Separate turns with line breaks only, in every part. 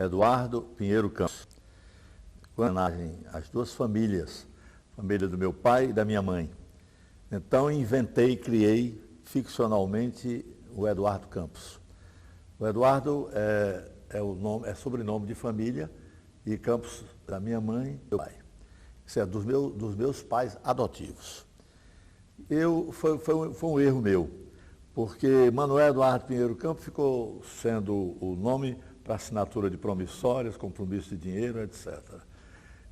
Eduardo Pinheiro Campos. Com homenagem às duas famílias, a família do meu pai e da minha mãe. Então inventei, criei ficcionalmente o Eduardo Campos. O Eduardo é sobrenome de família e Campos da minha mãe e do meu pai. Isso é dos meus pais adotivos. Foi um erro meu, porque Manuel Eduardo Pinheiro Campos ficou sendo o nome para assinatura de promissórias, compromisso de dinheiro, etc.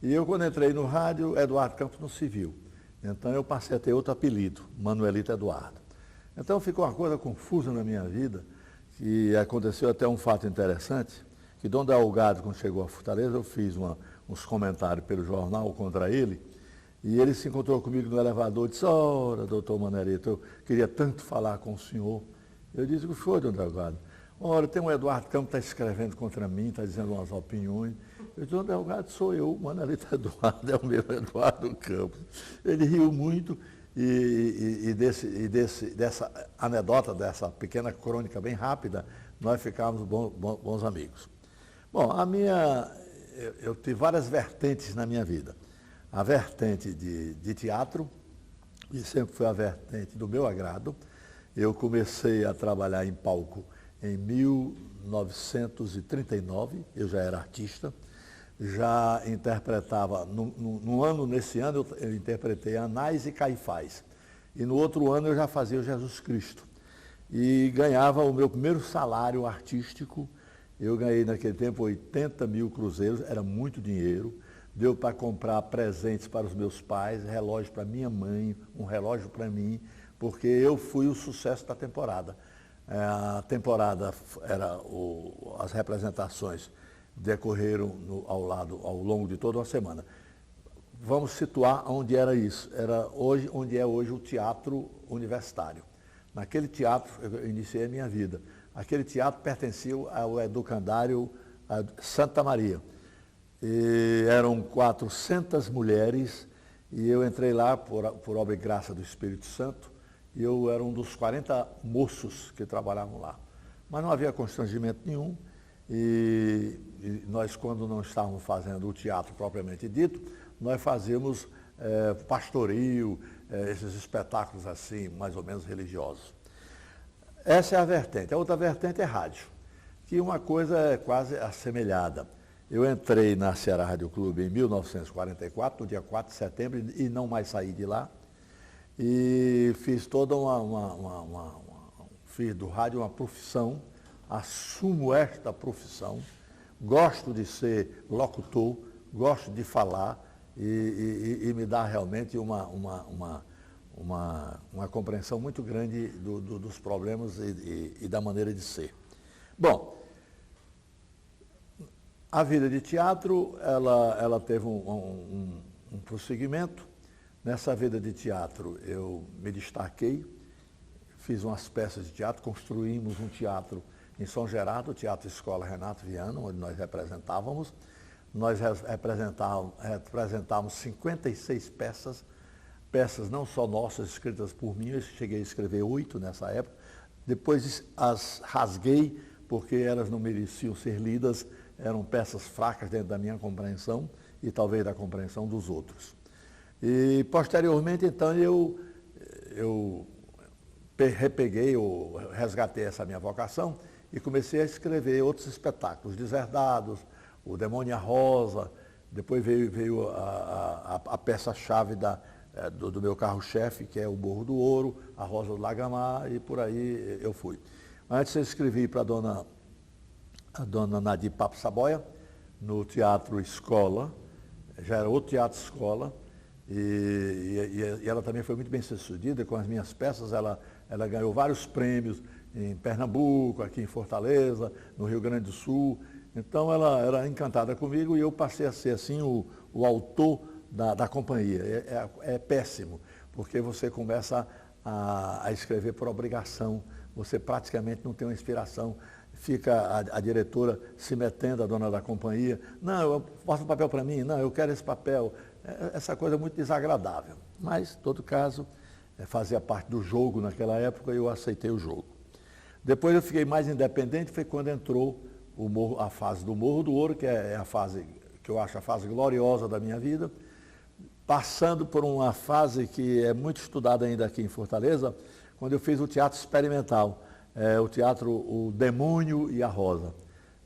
E eu, quando entrei no rádio, Eduardo Campos não se viu. Então eu passei a ter outro apelido, Manuelito Eduardo. Então ficou uma coisa confusa na minha vida, e aconteceu até um fato interessante, que Dom Delgado, quando chegou a Fortaleza, eu fiz uns comentários pelo jornal contra ele, e ele se encontrou comigo no elevador e disse: ora, doutor Manuelito, eu queria tanto falar com o senhor. Eu disse: o que foi, Dom Delgado? Ora, tem um Eduardo Campos que está escrevendo contra mim, está dizendo umas opiniões. Eu disse: Dom Delgado, sou eu, Manuelito Eduardo, é o meu Eduardo Campos. Ele riu muito dessa anedota, dessa pequena crônica bem rápida, nós ficávamos bons amigos. Bom, eu tive várias vertentes na minha vida. A vertente de teatro, e sempre foi a vertente do meu agrado. Eu comecei a trabalhar em palco em 1939, eu já era artista, já interpretava, nesse ano eu interpretei Anás e Caifás, e no outro ano eu já fazia o Jesus Cristo, e ganhava o meu primeiro salário artístico. Eu ganhei naquele tempo 80 mil cruzeiros, era muito dinheiro, deu para comprar presentes para os meus pais, relógio para minha mãe, um relógio para mim, porque eu fui o sucesso da temporada. A temporada as representações decorreram ao longo de toda uma semana. Vamos situar onde era isso. Era onde é hoje o Teatro Universitário. Naquele teatro eu iniciei a minha vida. Aquele teatro pertencia ao Educandário Santa Maria. E eram 400 mulheres e eu entrei lá por obra e graça do Espírito Santo, e eu era um dos 40 moços que trabalhavam lá. Mas não havia constrangimento nenhum, e nós, quando não estávamos fazendo o teatro propriamente dito, nós fazíamos pastorio, esses espetáculos assim, mais ou menos religiosos. Essa é a vertente. A outra vertente é rádio, que uma coisa é quase assemelhada. Eu entrei na Ceará Rádio Clube em 1944, no dia 4 de setembro, e não mais saí de lá. E fiz toda fiz do rádio uma profissão, assumo esta profissão, gosto de ser locutor, gosto de falar, e me dá realmente uma compreensão muito grande dos problemas e da maneira de ser. Bom, a vida de teatro, ela teve um prosseguimento. Nessa vida de teatro, eu me destaquei, fiz umas peças de teatro, construímos um teatro em São Gerardo, o Teatro Escola Renato Viana, onde nós representávamos. Nós representávamos 56 peças não só nossas, escritas por mim, eu cheguei a escrever 8 nessa época. Depois as rasguei, porque elas não mereciam ser lidas, eram peças fracas dentro da minha compreensão e talvez da compreensão dos outros. E posteriormente, então, eu repeguei ou resgatei essa minha vocação e comecei a escrever outros espetáculos, Deserdados, o Demônio e a Rosa, depois veio a peça-chave do meu carro-chefe, que é o Morro do Ouro, a Rosa do Lagamar, e por aí eu fui. Antes eu escrevi para a dona Nadir Papo Saboia, no Teatro Escola, já era outro Teatro Escola, e ela também foi muito bem sucedida com as minhas peças. Ela ganhou vários prêmios em Pernambuco, aqui em Fortaleza, no Rio Grande do Sul. Então ela era encantada comigo e eu passei a ser assim o autor da companhia. É péssimo, porque você começa a escrever por obrigação, você praticamente não tem uma inspiração. Fica a diretora se metendo, a dona da companhia: não, eu faço um papel para mim, não, eu quero esse papel. Essa coisa é muito desagradável. Mas, em todo caso, fazia parte do jogo naquela época e eu aceitei o jogo. Depois eu fiquei mais independente, foi quando entrou a fase do Morro do Ouro, que é a fase que eu acho a fase gloriosa da minha vida, passando por uma fase que é muito estudada ainda aqui em Fortaleza, quando eu fiz o teatro experimental, o teatro O Demônio e a Rosa.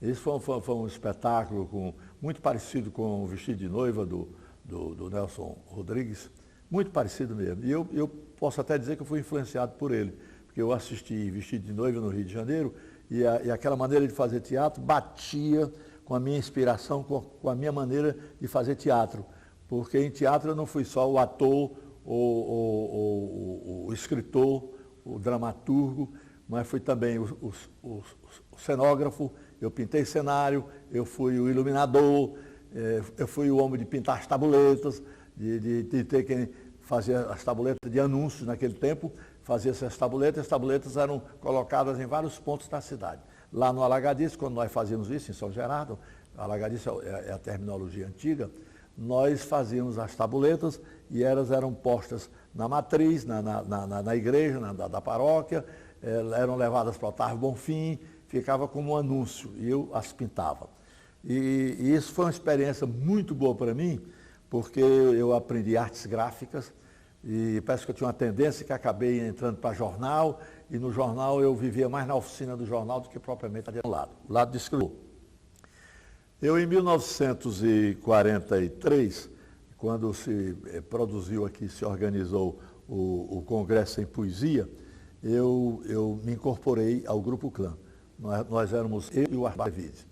Esse foi um espetáculo muito parecido com o Vestido de Noiva do Nelson Rodrigues, muito parecido mesmo. E eu posso até dizer que eu fui influenciado por ele, porque eu assisti Vestido de Noiva no Rio de Janeiro e aquela maneira de fazer teatro batia com a minha inspiração, com a minha maneira de fazer teatro. Porque em teatro eu não fui só o ator, o escritor, o dramaturgo, mas fui também o cenógrafo, eu pintei cenário, eu fui o iluminador, eu fui o homem de pintar as tabuletas, de ter quem fazia as tabuletas de anúncios naquele tempo, fazia essas tabuletas, as tabuletas eram colocadas em vários pontos da cidade. Lá no Alagadiço, quando nós fazíamos isso, em São Gerardo, Alagadiço é a terminologia antiga, nós fazíamos as tabuletas e elas eram postas na matriz, na igreja, da paróquia, eram levadas para o Otávio Bonfim, ficava como um anúncio e eu as pintava. E isso foi uma experiência muito boa para mim, porque eu aprendi artes gráficas e parece que eu tinha uma tendência que acabei entrando para jornal e no jornal eu vivia mais na oficina do jornal do que propriamente ali do lado, o lado de escritor. Eu, em 1943, quando se produziu aqui, se organizou o Congresso em Poesia, eu me incorporei ao Grupo Clã. Nós éramos eu e o Arthur Benevides.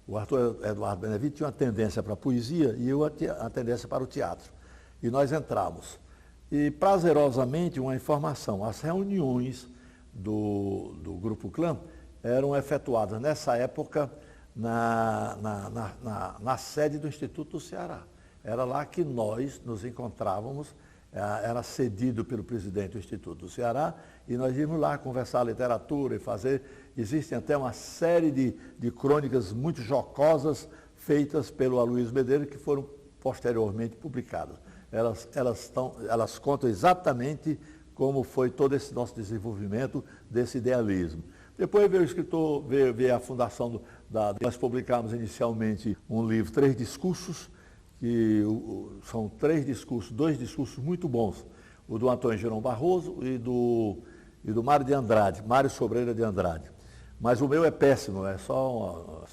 O Arthur Eduardo Benevides tinha uma tendência para a poesia e eu a tendência para o teatro. E nós entramos. E, prazerosamente, uma informação, as reuniões do Grupo Clã eram efetuadas, nessa época, na sede do Instituto do Ceará. Era lá que nós nos encontrávamos, era cedido pelo presidente do Instituto do Ceará, e nós íamos lá conversar literatura e fazer. Existem até uma série de crônicas muito jocosas feitas pelo Aloysio Medeiros, que foram posteriormente publicadas. Elas contam exatamente como foi todo esse nosso desenvolvimento desse idealismo. Depois veio o escritor, veio a fundação nós publicamos inicialmente um livro, 3 discursos, que são 3 discursos, 2 discursos muito bons, o do Antônio Girão Barroso e do Mário de Andrade, Mário Sobreira de Andrade. Mas o meu é péssimo, é só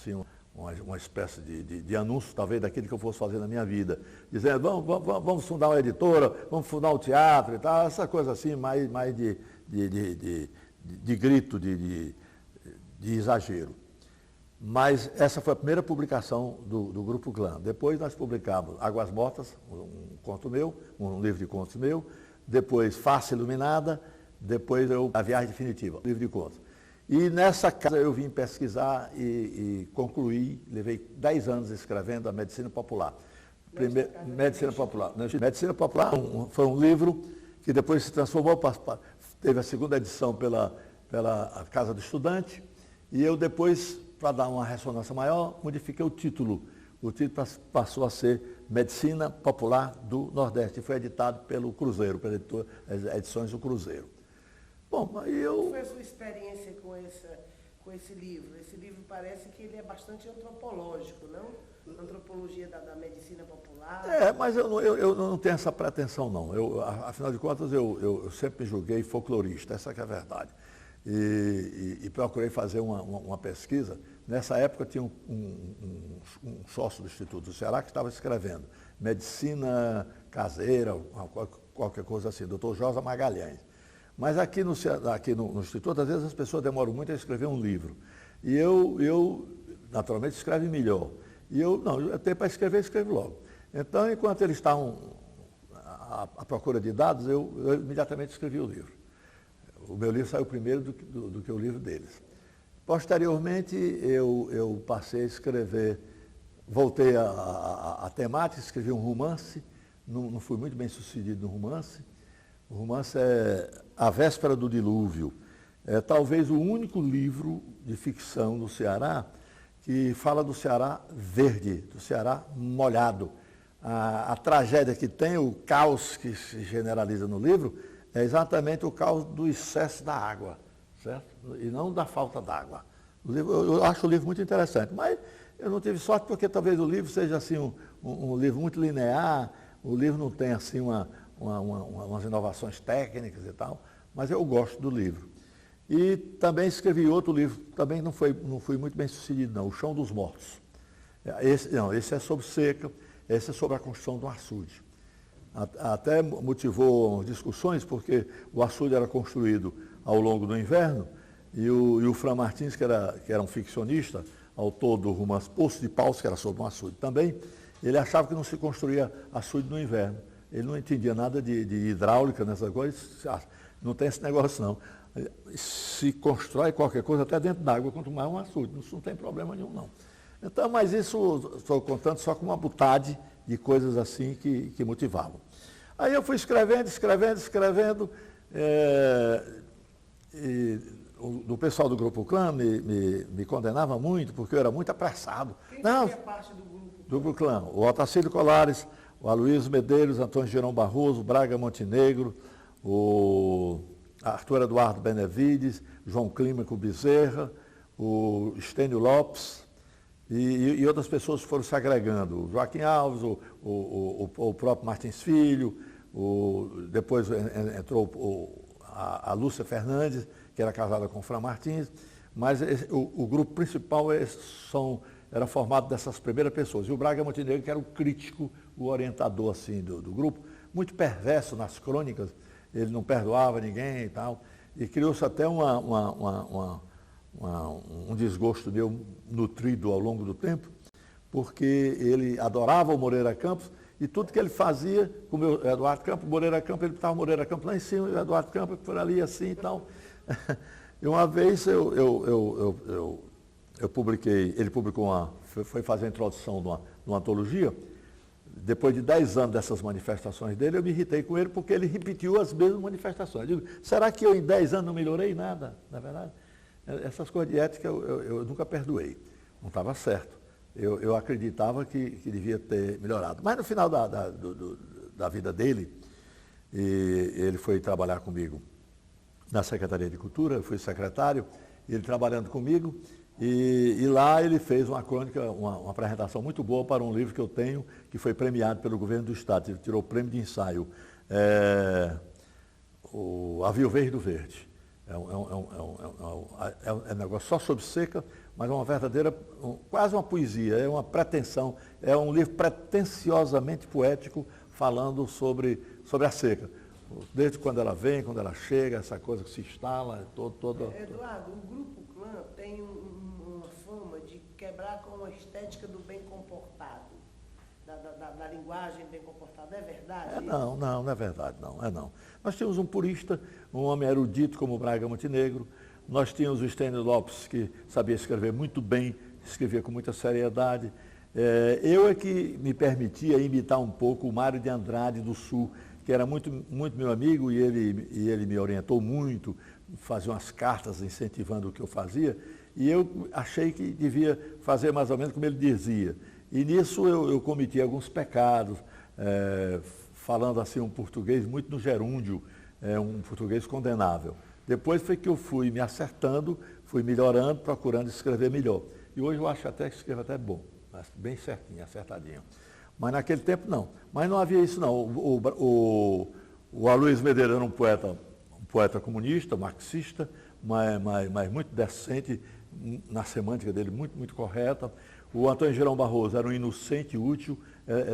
uma espécie de anúncio, talvez, daquilo que eu fosse fazer na minha vida. Dizendo, vamos fundar uma editora, vamos fundar um teatro e tal, essa coisa assim, mais de grito, de exagero. Mas essa foi a primeira publicação do Grupo Clã. Depois nós publicamos Águas Mortas, um conto meu, um livro de contos meu. Depois Face Iluminada. Depois A Viagem Definitiva, livro de contos. E nessa casa eu vim pesquisar e concluí, levei 10 anos escrevendo a Medicina Popular. Medicina Popular. Medicina Popular foi um livro que depois se transformou, teve a segunda edição pela Casa do Estudante, e eu depois, para dar uma ressonância maior, modifiquei o título. O título passou a ser Medicina Popular do Nordeste, e foi editado pelo Cruzeiro, pelas edições do Cruzeiro. Bom, aí eu...
Qual foi a sua experiência com esse livro? Esse livro parece que ele é bastante antropológico, não? Antropologia da medicina popular.
Mas eu não tenho essa pretensão, não. Afinal de contas, eu sempre me julguei folclorista, essa que é a verdade. E procurei fazer uma pesquisa. Nessa época tinha um sócio do Instituto do Ceará que estava escrevendo medicina caseira, qualquer coisa assim, doutor Josa Magalhães. Mas aqui no Instituto, às vezes as pessoas demoram muito a escrever um livro. E eu naturalmente, escreve melhor. E eu tenho para escrever, escrevo logo. Então, enquanto eles estavam à procura de dados, eu imediatamente escrevi o livro. O meu livro saiu primeiro do que o livro deles. Posteriormente, eu passei a escrever, voltei à temática, escrevi um romance, não fui muito bem sucedido no romance. O romance é A Véspera do Dilúvio. É talvez o único livro de ficção no Ceará que fala do Ceará verde, do Ceará molhado. A tragédia que tem, o caos que se generaliza no livro, é exatamente o caos do excesso da água, certo? E não da falta d'água. Eu acho o livro muito interessante, mas eu não tive sorte porque talvez o livro seja assim um livro muito linear, o livro não tem assim umas inovações técnicas e tal, mas eu gosto do livro. E também escrevi outro livro, também não fui muito bem sucedido não, O Chão dos Mortos. Esse é sobre seca, esse é sobre a construção de um açude. Até motivou discussões, porque o açude era construído ao longo do inverno, e o Fran Martins, que era um ficcionista, autor do romance Poço de Paus, que era sobre um açude também, ele achava que não se construía açude no inverno. Ele não entendia nada de hidráulica nessas coisas, não tem esse negócio não. Se constrói qualquer coisa até dentro d'água, quanto mais um açude, isso não tem problema nenhum não. Então, mas isso estou contando só com uma butade de coisas assim que motivavam. Aí eu fui escrevendo, e o pessoal do Grupo Clã me condenava muito, porque eu era muito apressado.
Quem fazia parte do Grupo Clã?
Do Grupo Clã, o Otacílio Colares, o Aloysio Medeiros, Antônio Girão Barroso, o Braga Montenegro, o Arthur Eduardo Benevides, João Clímaco Bezerra, o Estênio Lopes, e outras pessoas foram se agregando. O Joaquim Alves, o próprio Martins Filho, depois entrou a Lúcia Fernandes, que era casada com o Fran Martins, mas o grupo principal era formado dessas primeiras pessoas. E o Braga Montenegro, que era o crítico, o orientador assim, do grupo, muito perverso nas crônicas, ele não perdoava ninguém e tal, e criou-se até um desgosto meu nutrido ao longo do tempo, porque ele adorava o Moreira Campos, e tudo que ele fazia com o Eduardo Campos, Moreira Campos, ele estava o Moreira Campos lá em cima, e o Eduardo Campos por ali assim e tal. E uma vez eu publiquei, ele foi fazer a introdução de uma antologia. Depois de 10 anos dessas manifestações dele, eu me irritei com ele porque ele repetiu as mesmas manifestações. Eu digo, será que eu em 10 anos não melhorei nada, na verdade? Essas coisas de ética eu nunca perdoei, não estava certo. Eu acreditava que devia ter melhorado. Mas no final da vida dele, ele foi trabalhar comigo na Secretaria de Cultura, eu fui secretário, ele trabalhando comigo, e lá ele fez uma crônica, uma apresentação muito boa para um livro que eu tenho, que foi premiado pelo governo do Estado, ele tirou o prêmio de ensaio, o A Viuvez do Verde. É um negócio só sobre seca, mas é uma verdadeira, quase uma poesia, é uma pretensão, é um livro pretensiosamente poético falando sobre a seca. Desde quando ela vem, quando ela chega, essa coisa que se instala, toda.
Eduardo, o Grupo Clã tem uma fama de quebrar com a estética do bem comportado, da linguagem bem comportada, é verdade?
Não é verdade, não. Nós tínhamos um purista, um homem erudito como o Braga Montenegro, nós tínhamos o Estênio Lopes, que sabia escrever muito bem, escrevia com muita seriedade. Eu é que me permitia imitar um pouco o Mário de Andrade do Sul, que era muito, muito meu amigo, e ele me orientou muito, fazia umas cartas incentivando o que eu fazia, e eu achei que devia fazer mais ou menos como ele dizia. E nisso eu cometi alguns pecados, falando assim um português muito no gerúndio, um português condenável. Depois foi que eu fui me acertando, fui melhorando, procurando escrever melhor. E hoje eu acho até que escrevo até bom, bem certinho, acertadinho. Mas naquele tempo não. Mas não havia isso não. O Aloysio Medeiros era um poeta comunista, marxista, mas muito decente, na semântica dele, muito, muito correta. O Antônio Girão Barroso era um inocente útil,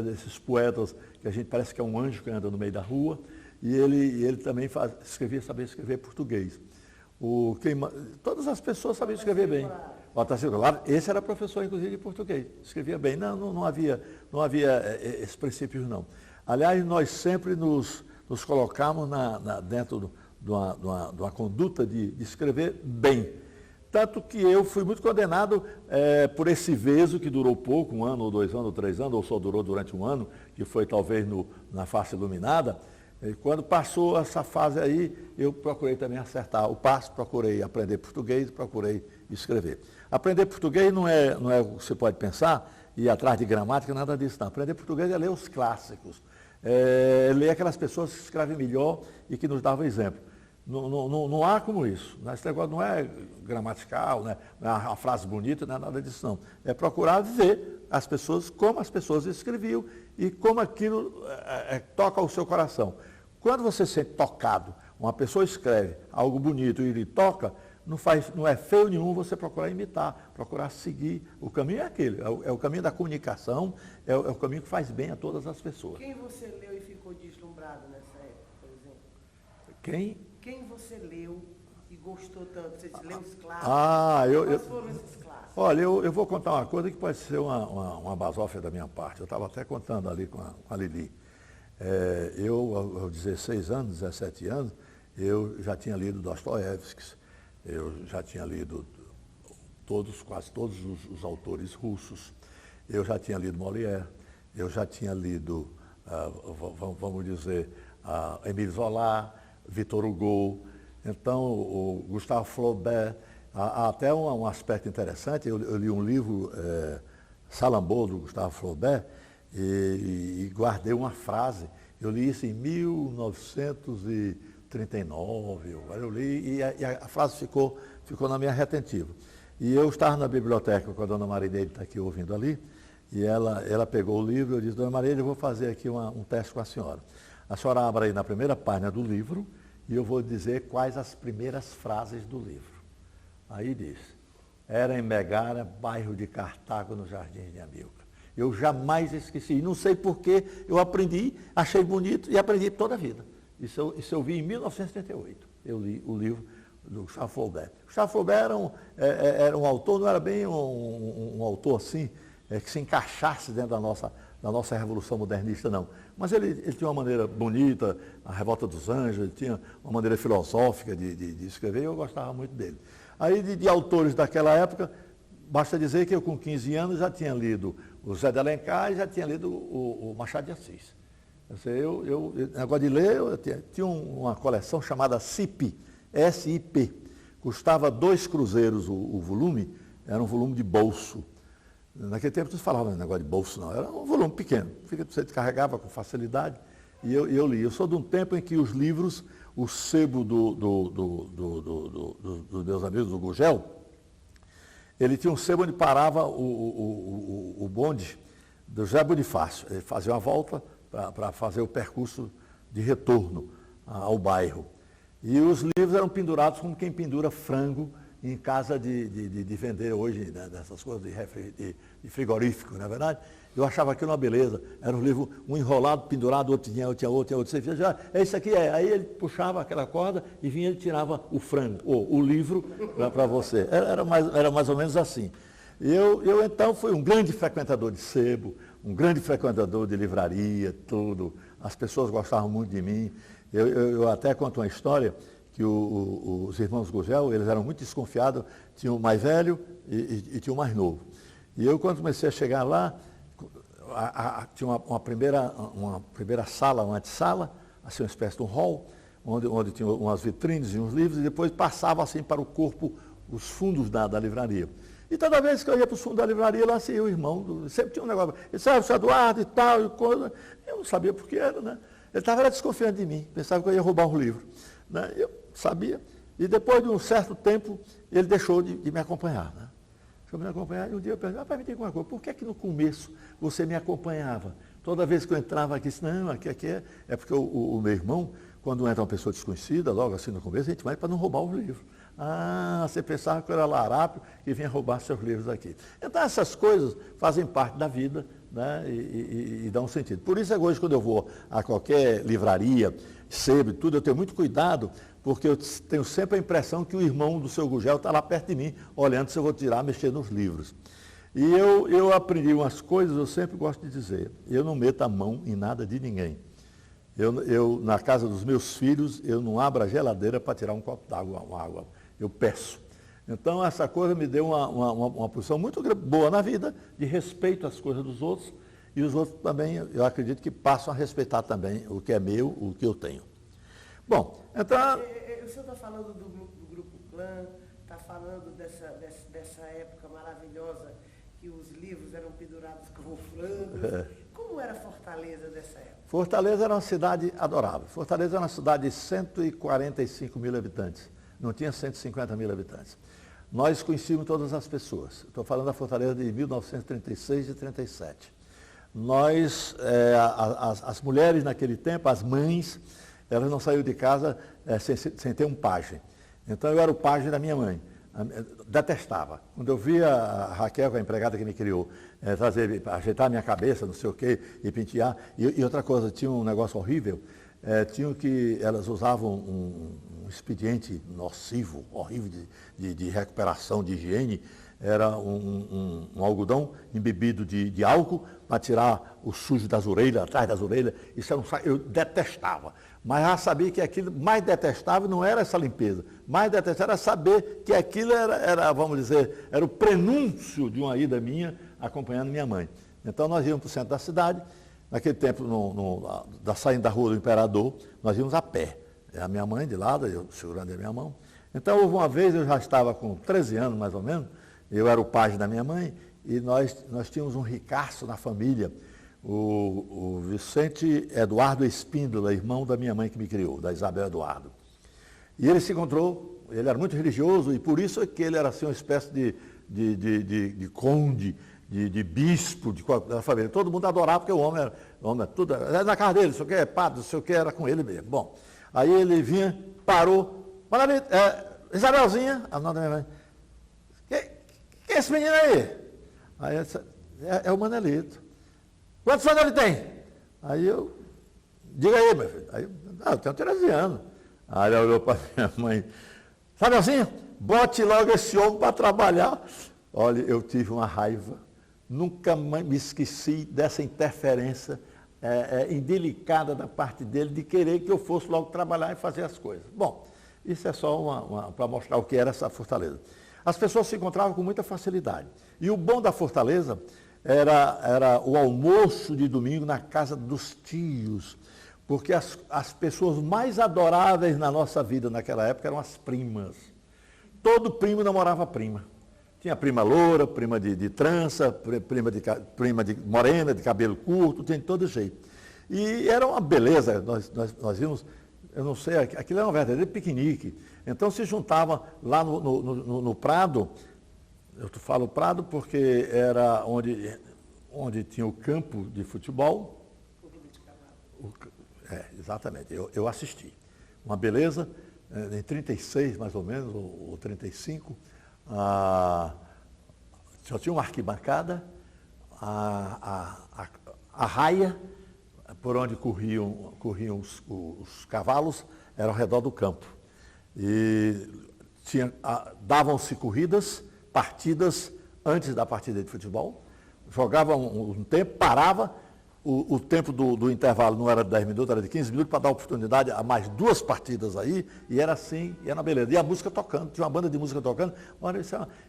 desses poetas que a gente parece que é um anjo que anda no meio da rua, e ele também sabia escrever português. Todas as pessoas sabiam escrever bem. O Otacílio Colares, esse era professor, inclusive, de português, escrevia bem. Não havia esses princípios, não. Aliás, nós sempre nos colocamos dentro de uma conduta de escrever bem. Tanto que eu fui muito condenado por esse veso que durou pouco, 1 ano, ou 2 anos, ou 3 anos, ou só durou durante 1 ano, que foi talvez na face iluminada. E quando passou essa fase aí, eu procurei também acertar o passo, procurei aprender português, procurei escrever. Aprender português não é o que você pode pensar, ir atrás de gramática, nada disso não. Aprender português é ler os clássicos, ler aquelas pessoas que escrevem melhor e que nos davam exemplo. Não há como isso. Esse negócio não é gramatical, né? Não é uma frase bonita, não é nada disso, não. É procurar ver as pessoas, como as pessoas escreviam e como aquilo toca o seu coração. Quando você se sente tocado, uma pessoa escreve algo bonito e lhe toca, não é feio nenhum você procurar imitar, procurar seguir. O caminho é aquele, é o caminho da comunicação, é o caminho que faz bem a todas as pessoas.
Quem você leu e ficou deslumbrado nessa época, por exemplo? Quem você leu e gostou tanto? Você leu os clássicos? Quais foram esses clássicos?
Olha, eu vou contar uma coisa que pode ser uma basófia da minha parte. Eu estava até contando ali com a Lili. Eu, aos 16 anos, 17 anos, eu já tinha lido Dostoiévski, eu já tinha lido quase todos os autores russos, eu já tinha lido Molière, eu já tinha lido, vamos dizer, Émile Zola, Victor Hugo, então o Gustave Flaubert. Há até um aspecto interessante, eu li um livro, Salambô, do Gustave Flaubert, e guardei uma frase. Eu li isso em 1939, eu li, e a frase ficou na minha retentiva. E eu estava na biblioteca com a dona Marineide, está aqui ouvindo ali, e ela pegou o livro e eu disse, dona Marineide, eu vou fazer aqui um teste com a senhora. A senhora abre aí na primeira página do livro e eu vou dizer quais as primeiras frases do livro. Aí diz, era em Megara, bairro de Cartago, no Jardim de Amílcar. Eu jamais esqueci, não sei porquê, eu aprendi, achei bonito e aprendi toda a vida. Isso eu vi em 1938, eu li o livro do Gustave Flaubert. Gustave Flaubert era um autor, não era bem um autor assim, que se encaixasse dentro da nossa revolução modernista, não. Mas ele tinha uma maneira bonita, a Revolta dos Anjos, ele tinha uma maneira filosófica de escrever, e eu gostava muito dele. Aí, de autores daquela época, basta dizer que eu, com 15 anos, já tinha lido o Zé de Alencar e já tinha lido o Machado de Assis. Negócio de ler, eu tinha uma coleção chamada SIP, S-I-P. Custava 2 cruzeiros o volume, era um volume de bolso. Naquele tempo, não se falava negócio de bolso, não. Era um volume pequeno, você descarregava com facilidade e eu li. Eu sou de um tempo em que os livros, o sebo dos meus amigos do Gugel, ele tinha um sebo onde parava o bonde do José Bonifácio. Ele fazia uma volta para fazer o percurso de retorno ao bairro. E os livros eram pendurados como quem pendura frango em casa de vender hoje, né, dessas coisas de frigorífico, não é verdade? Eu achava aquilo uma beleza. Era um livro, um enrolado, pendurado, outro tinha outro. Você dizia, esse aqui é. Aí ele puxava aquela corda e vinha, ele tirava o frango, ou o livro para você. Era mais ou menos assim. Eu então fui um grande frequentador de sebo, um grande frequentador de livraria, tudo. As pessoas gostavam muito de mim. Eu até conto uma história que os irmãos Gugel, eles eram muito desconfiados, tinha o mais velho e tinha o mais novo. E eu, quando comecei a chegar lá, tinha uma primeira sala, uma antessala, assim, uma espécie de um hall, onde tinha umas vitrines e uns livros, e depois passava assim para o corpo, os fundos da livraria. E toda vez que eu ia para o fundo da livraria, lá ia o irmão, sempre tinha um negócio, ele disse, o seu Eduardo e tal, e coisa. Eu não sabia por que era, né? Ele estava desconfiando de mim, pensava que eu ia roubar um livro. Né? Eu sabia. E depois de um certo tempo, ele deixou de me acompanhar. Né? Deixou de me acompanhar, e um dia eu perguntei, rapaz, me diga uma coisa, por que no começo você me acompanhava? Toda vez que eu entrava aqui, disse, não, aqui é porque o meu irmão, quando entra uma pessoa desconhecida, logo assim no começo, a gente vai para não roubar os livros. Ah, você pensava que eu era larápio que vinha roubar seus livros aqui. Então, essas coisas fazem parte da vida, né, e dão um sentido. Por isso, hoje, quando eu vou a qualquer livraria, sebo e tudo, eu tenho muito cuidado, porque eu tenho sempre a impressão que o irmão do seu Gugel está lá perto de mim, olhando se eu vou tirar, mexer nos livros. E eu aprendi umas coisas, eu sempre gosto de dizer, eu não meto a mão em nada de ninguém. Na casa dos meus filhos, eu não abro a geladeira para tirar um copo d'água, uma água. Eu peço. Então, essa coisa me deu uma posição muito boa na vida, de respeito às coisas dos outros, e os outros também, eu acredito que passam a respeitar também o que é meu, o que eu tenho. Bom, então...
O senhor está falando do Grupo Clã, está falando dessa época maravilhosa, que os livros eram pendurados como frango. Como era Fortaleza dessa época?
Fortaleza era uma cidade adorável. Fortaleza era uma cidade de 145 mil habitantes. Não tinha 150 mil habitantes. Nós conhecíamos todas as pessoas. Estou falando da Fortaleza de 1936 e 37. Nós, as mulheres naquele tempo, as mães, elas não saíam de casa sem ter um pajem. Então eu era o pajem da minha mãe. Detestava. Quando eu via a Raquel, a empregada que me criou, ajeitar a minha cabeça, não sei o quê, e pentear. E outra coisa, tinha um negócio horrível, elas usavam um expediente nocivo, horrível de recuperação, de higiene. Era um algodão embebido de álcool para tirar o sujo das orelhas, atrás das orelhas. Isso eu detestava. Mas já sabia que aquilo mais detestável não era essa limpeza. Mais detestável era saber que aquilo era, vamos dizer, era o prenúncio de uma ida minha acompanhando minha mãe. Então nós íamos para o centro da cidade. Naquele tempo, saindo da Rua do Imperador, nós íamos a pé. A minha mãe de lado, eu segurando a minha mão. Então houve uma vez, eu já estava com 13 anos mais ou menos, eu era o pajem da minha mãe, e nós tínhamos um ricaço na família, o Vicente Eduardo Espíndola, irmão da minha mãe que me criou, da Isabel Eduardo. E ele se encontrou, ele era muito religioso, e por isso é que ele era assim uma espécie de conde, de bispo da família. Todo mundo adorava, porque o homem era tudo, era na casa dele, não sei o que, padre, não sei o que, era com ele mesmo. Bom, aí ele vinha, parou, Isabelzinha, a nome da minha mãe, quem é esse menino aí? Aí eu disse, é o Manelito. Quantos anos ele tem? Aí eu, diga aí, meu filho. Aí eu tenho 13 anos. Aí ele olhou para minha mãe, sabe assim? Bote logo esse homem para trabalhar. Olha, eu tive uma raiva. Nunca me esqueci dessa interferência indelicada da parte dele de querer que eu fosse logo trabalhar e fazer as coisas. Bom, isso é só para mostrar o que era essa Fortaleza. As pessoas se encontravam com muita facilidade. E o bom da Fortaleza era o almoço de domingo na casa dos tios, porque as pessoas mais adoráveis na nossa vida naquela época eram as primas. Todo primo namorava prima. Tinha prima loura, prima de trança, prima de morena, de cabelo curto, tem de todo jeito. E era uma beleza, nós vimos, eu não sei, aquilo era um verdadeiro piquenique. Então se juntava lá no Prado, eu falo Prado porque era onde tinha o campo de futebol. Exatamente, eu assisti. Uma beleza, em 36 mais ou menos, ou 35, só tinha uma arquibancada, a raia por onde corriam os cavalos era ao redor do campo. E davam-se corridas, partidas antes da partida de futebol, jogavam um tempo, parava, o tempo do intervalo não era de 10 minutos, era de 15 minutos, para dar oportunidade a mais 2 partidas aí, e era assim, e era uma beleza. E a música tocando, tinha uma banda de música tocando,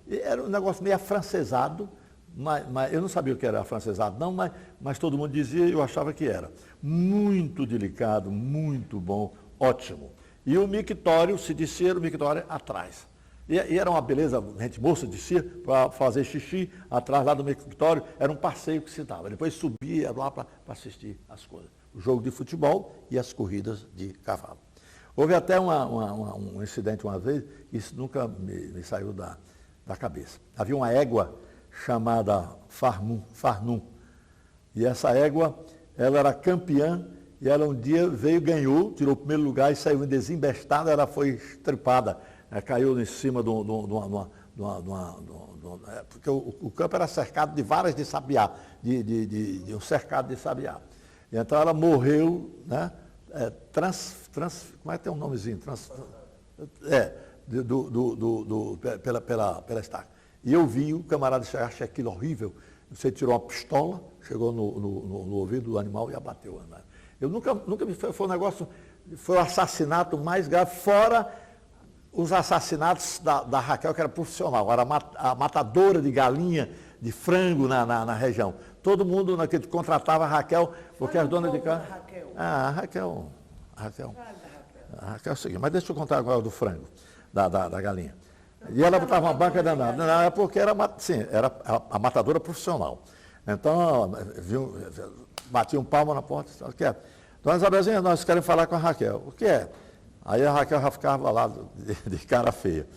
era um negócio meio afrancesado, mas eu não sabia o que era afrancesado não, mas todo mundo dizia e eu achava que era. Muito delicado, muito bom, ótimo. E o mictório, se descia, o mictório atrás. E era uma beleza, a gente moça descia para fazer xixi, atrás lá do mictório, era um passeio que se dava. Depois subia lá para assistir as coisas. O jogo de futebol e as corridas de cavalo. Houve até um incidente uma vez, isso nunca me saiu da cabeça. Havia uma égua chamada Farnum. E essa égua, ela era campeã, e ela um dia ganhou, tirou o primeiro lugar e saiu desembestada, ela foi estripada, caiu em cima de porque o campo era cercado de varas de sabiá, de um cercado de sabiá. E então ela morreu, né? Como é que tem um nomezinho? Pela estaca. E eu vi o camarada chegar, achei aquilo horrível. Você tirou uma pistola, chegou no ouvido do animal e abateu. Eu nunca me foi um negócio, foi o assassinato mais grave, fora os assassinatos da Raquel, que era profissional, era a matadora de galinha, de frango na região. Todo mundo contratava a Raquel, porque as donas de casa. A Raquel é o seguinte, mas deixa eu contar agora do frango, da galinha. E ela botava uma banca danada. Não, é porque era a matadora profissional. Então, batiam palma na porta, o que é? Dona Isabelzinha, nós queremos falar com a Raquel. O que é? Aí a Raquel já ficava lá de cara feia.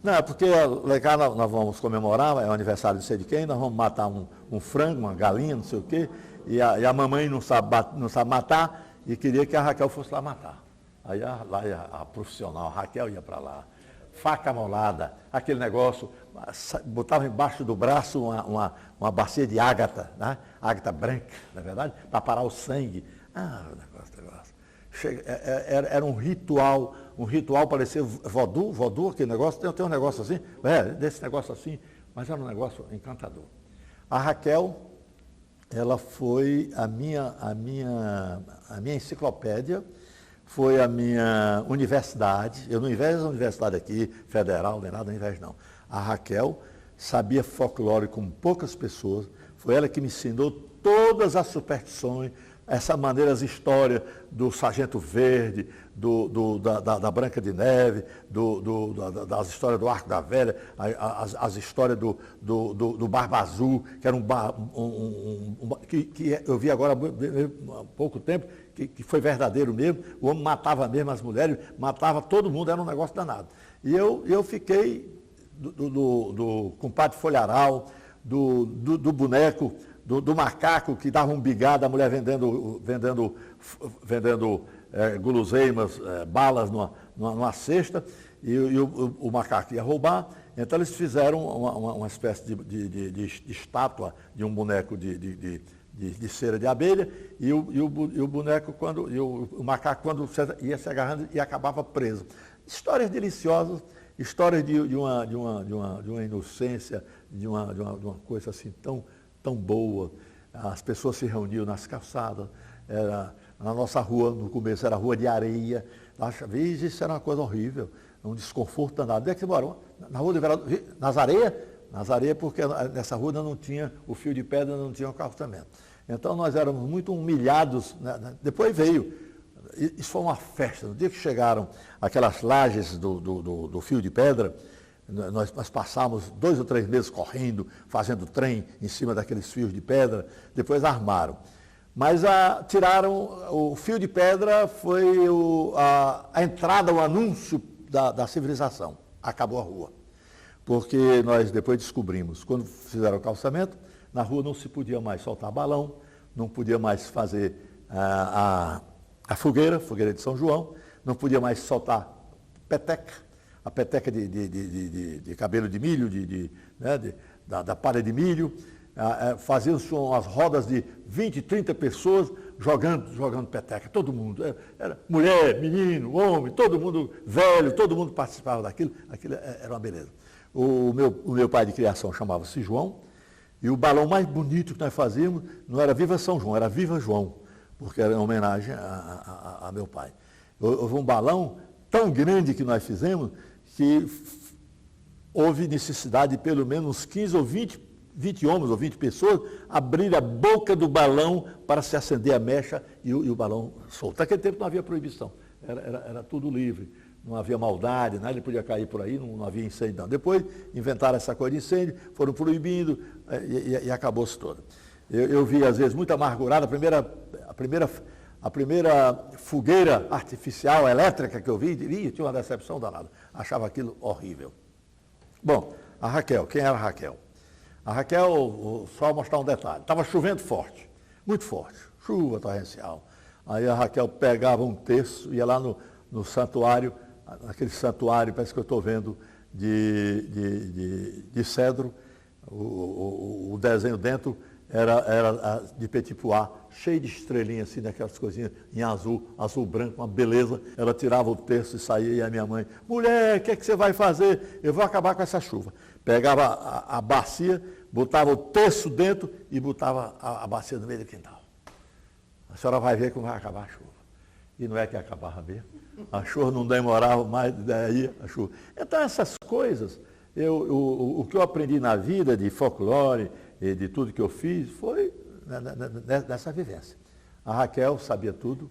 Não, é porque lá em casa nós vamos comemorar, é o aniversário de sei de quem, nós vamos matar um frango, uma galinha, não sei o quê, e a mamãe não sabe matar e queria que a Raquel fosse lá matar. Aí a profissional, a Raquel ia para lá, faca molada, aquele negócio, botava embaixo do braço uma bacia de ágata, né? Ágata branca, não é verdade? Para parar o sangue. Negócio. Era um ritual parecia voodoo, aquele negócio, tem um negócio assim, desse negócio assim, mas era um negócio encantador. A Raquel, ela foi a minha enciclopédia, foi a minha universidade. Eu não invejo a universidade aqui, federal, nem nada, não invejo não. A Raquel sabia folclore com poucas pessoas, foi ela que me ensinou todas as superstições, essa maneira, as histórias do Sargento Verde, da Branca de Neve, das histórias do Arco da Velha, as histórias do Barba Azul, que era que eu vi agora há pouco tempo, que foi verdadeiro mesmo, o homem matava mesmo as mulheres, matava todo mundo, era um negócio danado. E eu fiquei do compadre Folharal, do boneco, do macaco que dava um bigado, a mulher vendendo guloseimas, balas numa cesta, e o macaco ia roubar. Então eles fizeram uma espécie de estátua de um boneco de cera de abelha, e o boneco, o macaco, quando ia se agarrando, e acabava preso. Histórias deliciosas, histórias de uma inocência, de uma coisa assim tão boa. As pessoas se reuniam nas calçadas, na nossa rua, no começo era rua de areia. Isso era uma coisa horrível, um desconforto danado. Onde é que você mora? Na rua do Vereador, nas areias? Nas areias, porque nessa rua não tinha, o fio de pedra não tinha o calçamento. Então nós éramos muito humilhados, né? Depois veio, isso foi uma festa. No dia que chegaram aquelas lajes do fio de pedra, nós passamos 2 ou 3 meses correndo, fazendo trem em cima daqueles fios de pedra, depois armaram. Mas tiraram o fio de pedra, foi a entrada, o anúncio da civilização. Acabou a rua. Porque nós depois descobrimos, quando fizeram o calçamento, na rua não se podia mais soltar balão, não podia mais fazer a fogueira de São João, não podia mais soltar peteca, a peteca de cabelo de milho, da palha de milho. Faziam-se umas rodas de 20, 30 pessoas jogando peteca, todo mundo. Era mulher, menino, homem, todo mundo velho, todo mundo participava daquilo. Aquilo era uma beleza. O meu pai de criação chamava-se João, e o balão mais bonito que nós fazíamos não era Viva São João, era Viva João, porque era em homenagem a meu pai. Houve um balão tão grande que nós fizemos que houve necessidade de pelo menos 15 ou 20 homens ou 20 pessoas abrir a boca do balão para se acender a mecha e o balão solto. Naquele tempo não havia proibição, era tudo livre, não havia maldade, nada podia cair por aí, não havia incêndio não. Depois inventaram essa coisa de incêndio, foram proibindo e acabou-se toda. Eu vi às vezes muito amargurado, a primeira fogueira artificial elétrica que eu vi, tinha uma decepção danada, achava aquilo horrível. Bom, a Raquel, quem era a Raquel? A Raquel, só mostrar um detalhe, estava chovendo forte, muito forte, chuva torrencial. Aí a Raquel pegava um terço, ia lá no santuário, aquele santuário, parece que eu estou vendo, de cedro, o desenho dentro era de petit pois, cheio de estrelinhas, assim, daquelas coisinhas em azul branco, uma beleza. Ela tirava o terço e saía, e a minha mãe, mulher, o que é que você vai fazer? Eu vou acabar com essa chuva. Pegava a bacia, botava o terço dentro e botava a bacia no meio do quintal. A senhora vai ver como vai acabar a chuva. E não é que acabava mesmo. A chuva não demorava mais, daí a chuva. Então essas coisas, o que eu aprendi na vida de folclore e de tudo que eu fiz foi nessa vivência. A Raquel sabia tudo,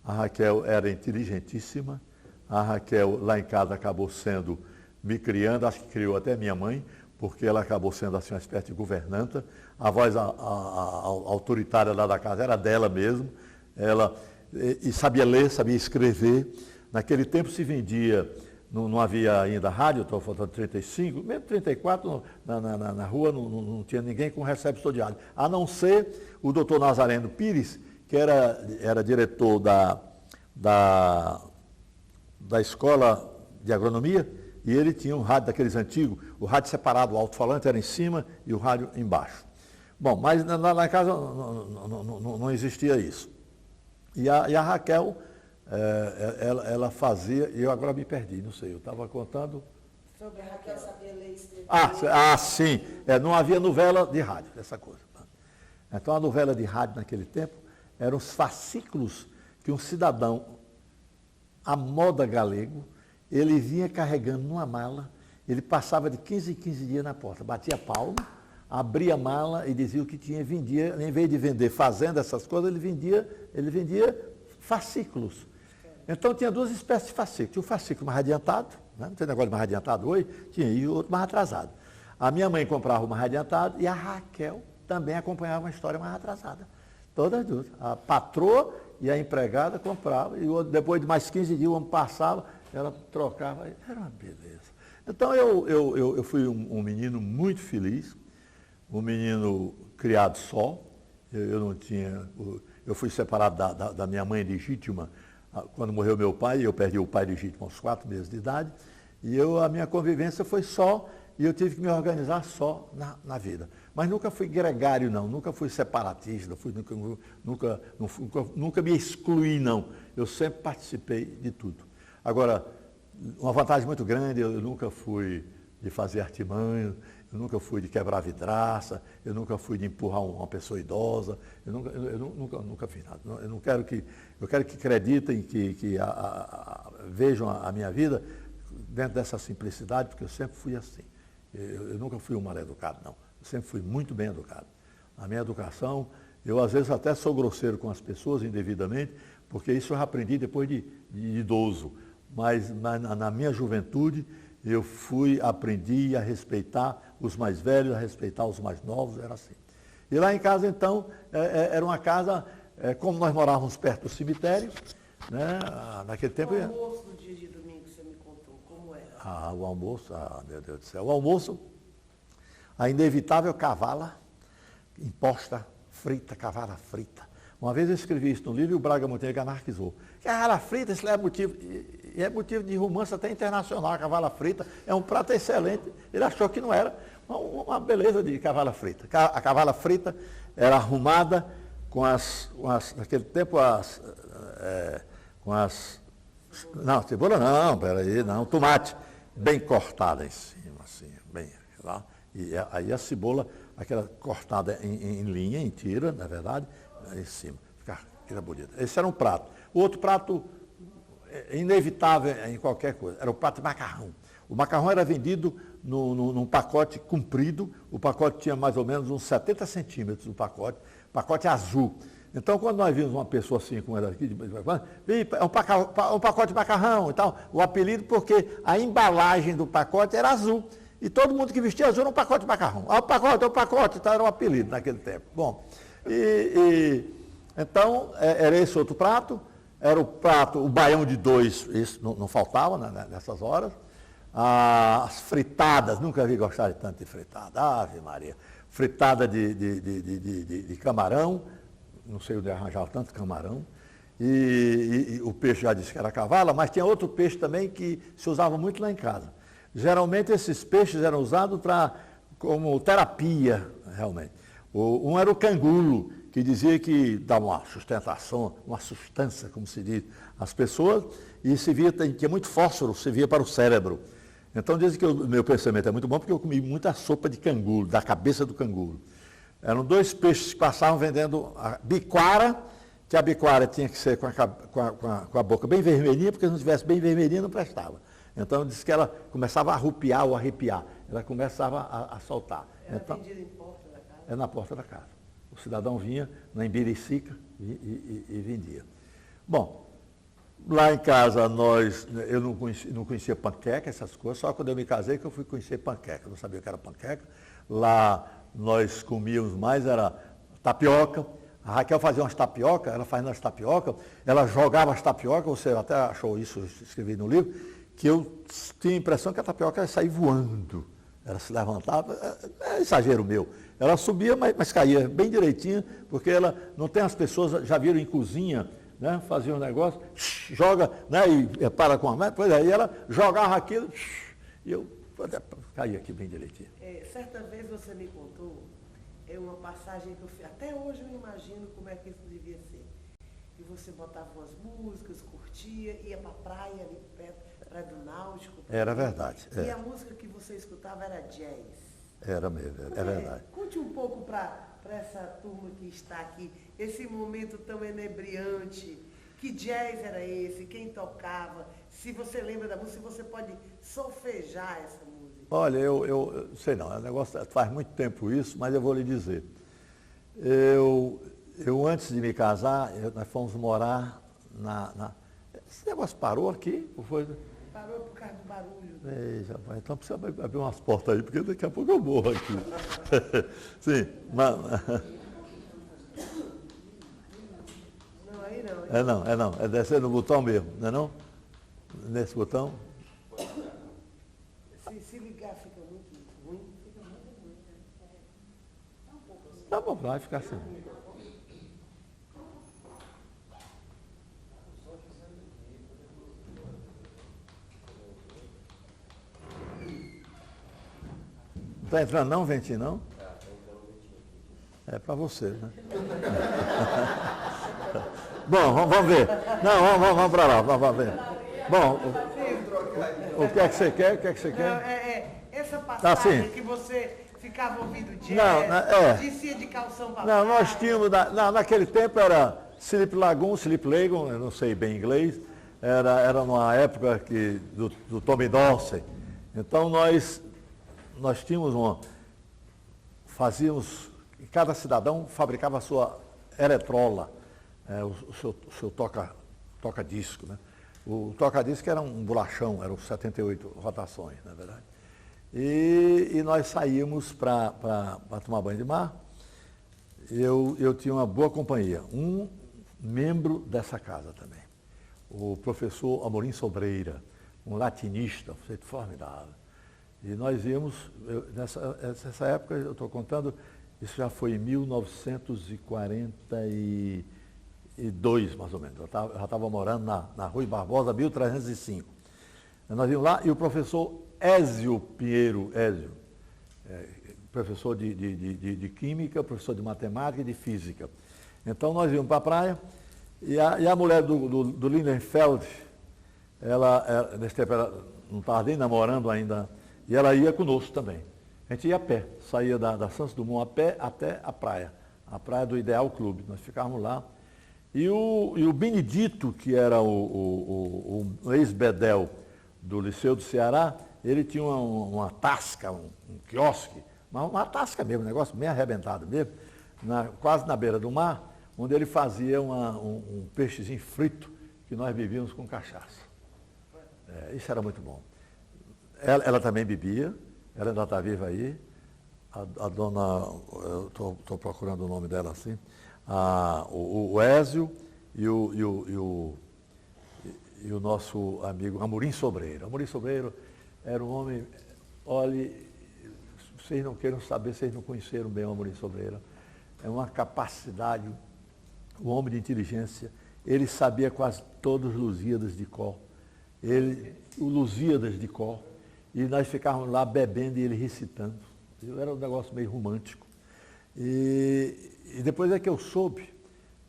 a Raquel era inteligentíssima, a Raquel lá em casa acabou me criando, acho que criou até minha mãe, porque ela acabou sendo assim uma espécie de governanta. A voz autoritária lá da casa era dela mesmo. Ela e sabia ler, sabia escrever. Naquele tempo se vendia, não havia ainda rádio, estou falando 35, mesmo 34, na rua não tinha ninguém com receptor de rádio, a não ser o doutor Nazareno Pires, que era diretor da escola de agronomia, e ele tinha um rádio daqueles antigos, o rádio separado, o alto-falante era em cima e o rádio embaixo. Bom, mas lá em casa não existia isso. E a Raquel, ela fazia, e eu agora me perdi, não sei, eu estava contando...
Sobre a Raquel sabia ler e escrever.
Sim, não havia novela de rádio, essa coisa. Então a novela de rádio naquele tempo eram os fascículos que um cidadão, à moda galego, ele vinha carregando numa mala, ele passava de 15 em 15 dias na porta, batia palma, abria a mala e dizia o que tinha e vendia, em vez de vender fazenda, essas coisas, ele vendia fascículos. Então tinha duas espécies de fascículos. Tinha o fascículo mais adiantado, né? Não tem negócio de mais adiantado hoje, tinha, e o outro mais atrasado. A minha mãe comprava o mais adiantado e a Raquel também acompanhava uma história mais atrasada. Todas duas. A patroa e a empregada compravam, e depois de mais 15 dias o homem passava, ela trocava, era uma beleza. Então eu fui um menino muito feliz, um menino criado só, eu não tinha, eu fui separado da minha mãe legítima, quando morreu meu pai, eu perdi o pai legítimo aos 4 meses de idade, e a minha convivência foi só, e eu tive que me organizar só na vida. Mas nunca fui gregário, não, nunca fui separatista, nunca me excluí, não. Eu sempre participei de tudo. Agora, uma vantagem muito grande, eu nunca fui de fazer artimanha, eu nunca fui de quebrar vidraça, eu nunca fui de empurrar uma pessoa idosa, eu nunca fiz nada. Eu quero que acreditem, que vejam a minha vida dentro dessa simplicidade, porque eu sempre fui assim. Eu nunca fui um mal educado, não. Eu sempre fui muito bem educado. A minha educação, eu às vezes até sou grosseiro com as pessoas indevidamente, porque isso eu aprendi depois de idoso. Mas na minha juventude, eu aprendi a respeitar os mais velhos, a respeitar os mais novos, era assim. E lá em casa, então, era uma casa, como nós morávamos perto do cemitério, né, naquele tempo...
O almoço do dia de domingo, você me contou, como era?
O almoço, meu Deus do céu, o almoço, a inevitável cavala, imposta, frita, cavala frita. Uma vez eu escrevi isso no livro e o Braga Montenegro anarquizou. Cavala frita, isso é motivo, e é motivo de romance até internacional, a cavala frita é um prato excelente. Ele achou que não era uma beleza de cavala frita. A cavala frita era arrumada naquele tempo, não, cebola não, peraí, não, tomate, bem cortada em cima, assim, bem, lá. E aí a cebola, aquela cortada em linha, em tira, na verdade, em cima, fica bonito. Esse era um prato. O outro prato, inevitável em qualquer coisa, era o prato de macarrão. O macarrão era vendido num pacote comprido, o pacote tinha mais ou menos uns 70 centímetros, o pacote azul. Então, quando nós vimos uma pessoa assim, como era aqui, é um pacote de macarrão e tal, o apelido porque a embalagem do pacote era azul. E todo mundo que vestia azul era um pacote de macarrão. O pacote, então era um apelido naquele tempo. Bom, então, era esse outro prato, era o baião de 2, isso não faltava nessas horas. As fritadas, nunca vi gostar de tanto de fritada, Ave Maria. Fritada de camarão, não sei onde arranjava tanto camarão. E o peixe já disse que era cavala, mas tinha outro peixe também que se usava muito lá em casa. Geralmente esses peixes eram usados como terapia, realmente. Um era o cangulo, que dizia que dava uma sustentação, uma sustância, como se diz, às pessoas, e tinha muito fósforo, servia para o cérebro. Então dizem que o meu pensamento é muito bom, porque eu comi muita sopa de cangulo, da cabeça do cangulo. Eram 2 peixes que passavam vendendo a biquara, que a biquara tinha que ser com a boca bem vermelhinha, porque se não tivesse bem vermelhinha não prestava. Então disse que ela começava a arrupiar ou arrepiar, ela começava a soltar.
Era
então,
vendida em porta da casa?
É na porta da casa. O cidadão vinha na Embericica e vendia. Bom, Lá em casa, eu não conhecia panqueca, essas coisas, só quando eu me casei que eu fui conhecer panqueca. Eu não sabia o que era panqueca. Lá nós comíamos mais, era tapioca. A Raquel fazia umas tapioca, ela fazia umas tapioca, ela jogava as tapioca, você até achou isso, eu escrevi no livro, que eu tinha a impressão que a tapioca ia sair voando. Ela se levantava, é exagero meu. Ela subia, mas caía bem direitinho, porque ela não tem as pessoas, já viram em cozinha, né, fazia um negócio, joga, né, e para com a mão, pois aí ela jogava aquilo, e eu caía aqui bem direitinho.
Certa vez você me contou, uma passagem que eu fiz, até hoje eu imagino como é que isso devia ser. E você botava umas músicas, curtia, ia para a praia ali perto, praia do Náutico.
Era verdade.
E a música que você escutava era jazz.
Era mesmo, é verdade.
Conte um pouco para essa turma que está aqui, esse momento tão enebriante. Que jazz era esse? Quem tocava? Se você lembra da música, você pode solfejar essa música.
Olha, eu sei não, é um negócio, faz muito tempo isso, mas eu vou lhe dizer. Eu antes de me casar, nós fomos morar Esse negócio parou aqui? Ou foi?
Parou por causa do barulho.
Rapaz, então precisa abrir umas portas aí, porque daqui a pouco eu morro aqui. Sim, mas... Não. É descer no botão mesmo, não é não? Nesse botão?
Se ligar fica muito ruim.
Tá bom, vai ficar assim. Não está entrando não, ventinho, não? É para você, né? Bom, vamos ver. Não, vamos para lá, vamos ver. Bom, o que é que você quer? O que é que você quer?
Essa passagem que você ficava ouvindo jazz, descia de calção para
Não, nós tínhamos, naquele tempo era Sleep Lagoon, eu não sei bem inglês, era numa época do Tommy Dorsey. Então nós tínhamos cada cidadão fabricava a sua eletrola, o seu toca-disco, né? O toca-disco era um bolachão, eram 78 rotações, na verdade. E nós saímos para tomar banho de mar. Eu tinha uma boa companhia, um membro dessa casa também, o professor Amorim Sobreira, um latinista, um sujeito formidável. E nós íamos, nessa época, eu estou contando, isso já foi em 1942, mais ou menos. Eu já estava morando na Rui Barbosa, 1305. Nós íamos lá e o professor Ézio Pinheiro, professor de Química, professor de Matemática e de Física. Então nós íamos para a praia e a mulher do Lindenfeld, nesse tempo ela não estava nem namorando ainda, e ela ia conosco também. A gente ia a pé, saía da Santos Dumont a pé até a praia do Ideal Clube. Nós ficávamos lá. E o Benedito, que era o ex-bedel do Liceu do Ceará, ele tinha uma tasca, um quiosque, uma tasca mesmo, um negócio bem arrebentado mesmo, quase na beira do mar, onde ele fazia um peixezinho frito que nós bebíamos com cachaça. Isso era muito bom. Ela também bebia, ela ainda está viva aí, a dona, eu estou procurando o nome dela assim, o Ézio e o nosso amigo Amorim Sobreiro. Amorim Sobreiro era um homem, olhe, vocês não queiram saber, vocês não conheceram bem o Amorim Sobreiro. É uma capacidade, um homem de inteligência, ele sabia quase todos os Lusíadas de cor. O Lusíadas de cor. E nós ficávamos lá bebendo e ele recitando. Era um negócio meio romântico. E depois é que eu soube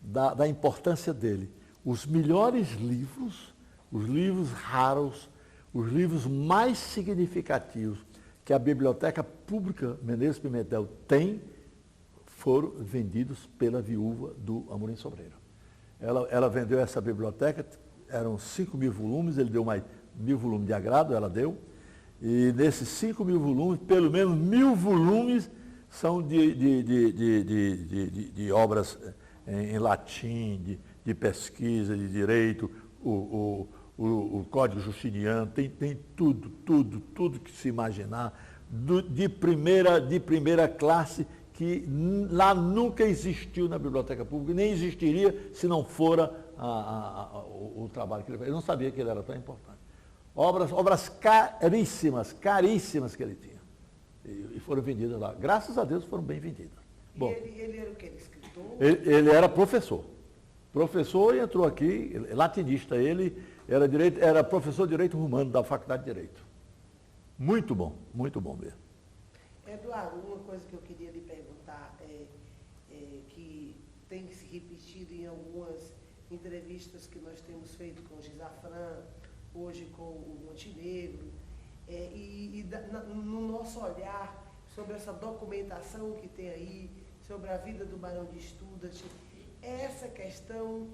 da importância dele. Os melhores livros, os livros raros, os livros mais significativos que a Biblioteca Pública Menezes Pimentel tem, foram vendidos pela viúva do Amorim Sobreiro. Ela vendeu essa biblioteca, eram 5.000 volumes, ele deu mais 1.000 volumes de agrado, ela deu. E nesses 5.000 volumes, pelo menos 1.000 volumes são de obras em latim, de pesquisa, de direito, o Código Justiniano, tem tudo que se imaginar, de primeira classe, que lá nunca existiu na Biblioteca Pública, nem existiria se não fora o trabalho que ele fez. Eu não sabia que ele era tão importante. Obras caríssimas que ele tinha. E foram vendidas lá. Graças a Deus foram bem vendidas. Bom,
ele era o que? Escritor?
Ele era professor. Professor e entrou aqui, latinista. Ele era professor de Direito Romano da Faculdade de Direito. Muito bom mesmo.
Eduardo, uma coisa que eu queria lhe perguntar que tem se repetido em algumas entrevistas que nós temos feito com o Gisafran, hoje com o Montenegro, no nosso olhar sobre essa documentação que tem aí, sobre a vida do Barão de Studat, essa questão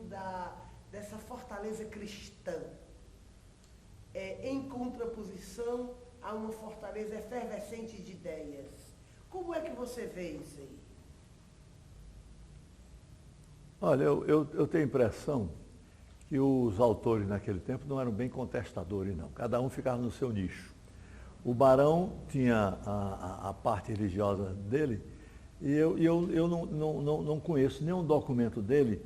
dessa fortaleza cristã, em contraposição a uma fortaleza efervescente de ideias. Como é que você vê isso aí?
Olha, eu tenho a impressão que os autores naquele tempo não eram bem contestadores, não. Cada um ficava no seu nicho. O Barão tinha a parte religiosa dele, e eu não conheço nenhum documento dele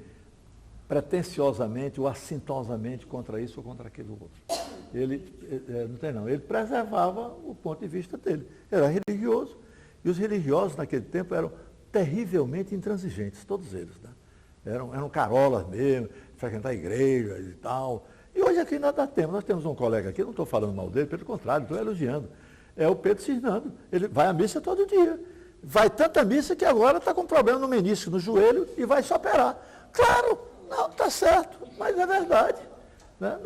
pretensiosamente ou assintosamente contra isso ou contra aquele outro. Ele preservava o ponto de vista dele. Era religioso, e os religiosos naquele tempo eram terrivelmente intransigentes, todos eles, né? Eram carolas mesmo, frequentar a igreja e tal. E hoje aqui nós temos um colega aqui, não estou falando mal dele, pelo contrário, estou elogiando. É o Pedro Cisnando. Ele vai à missa todo dia. Vai tanta missa que agora está com problema no menisco, no joelho, e vai se operar. Claro, não, está certo, mas é verdade. Né?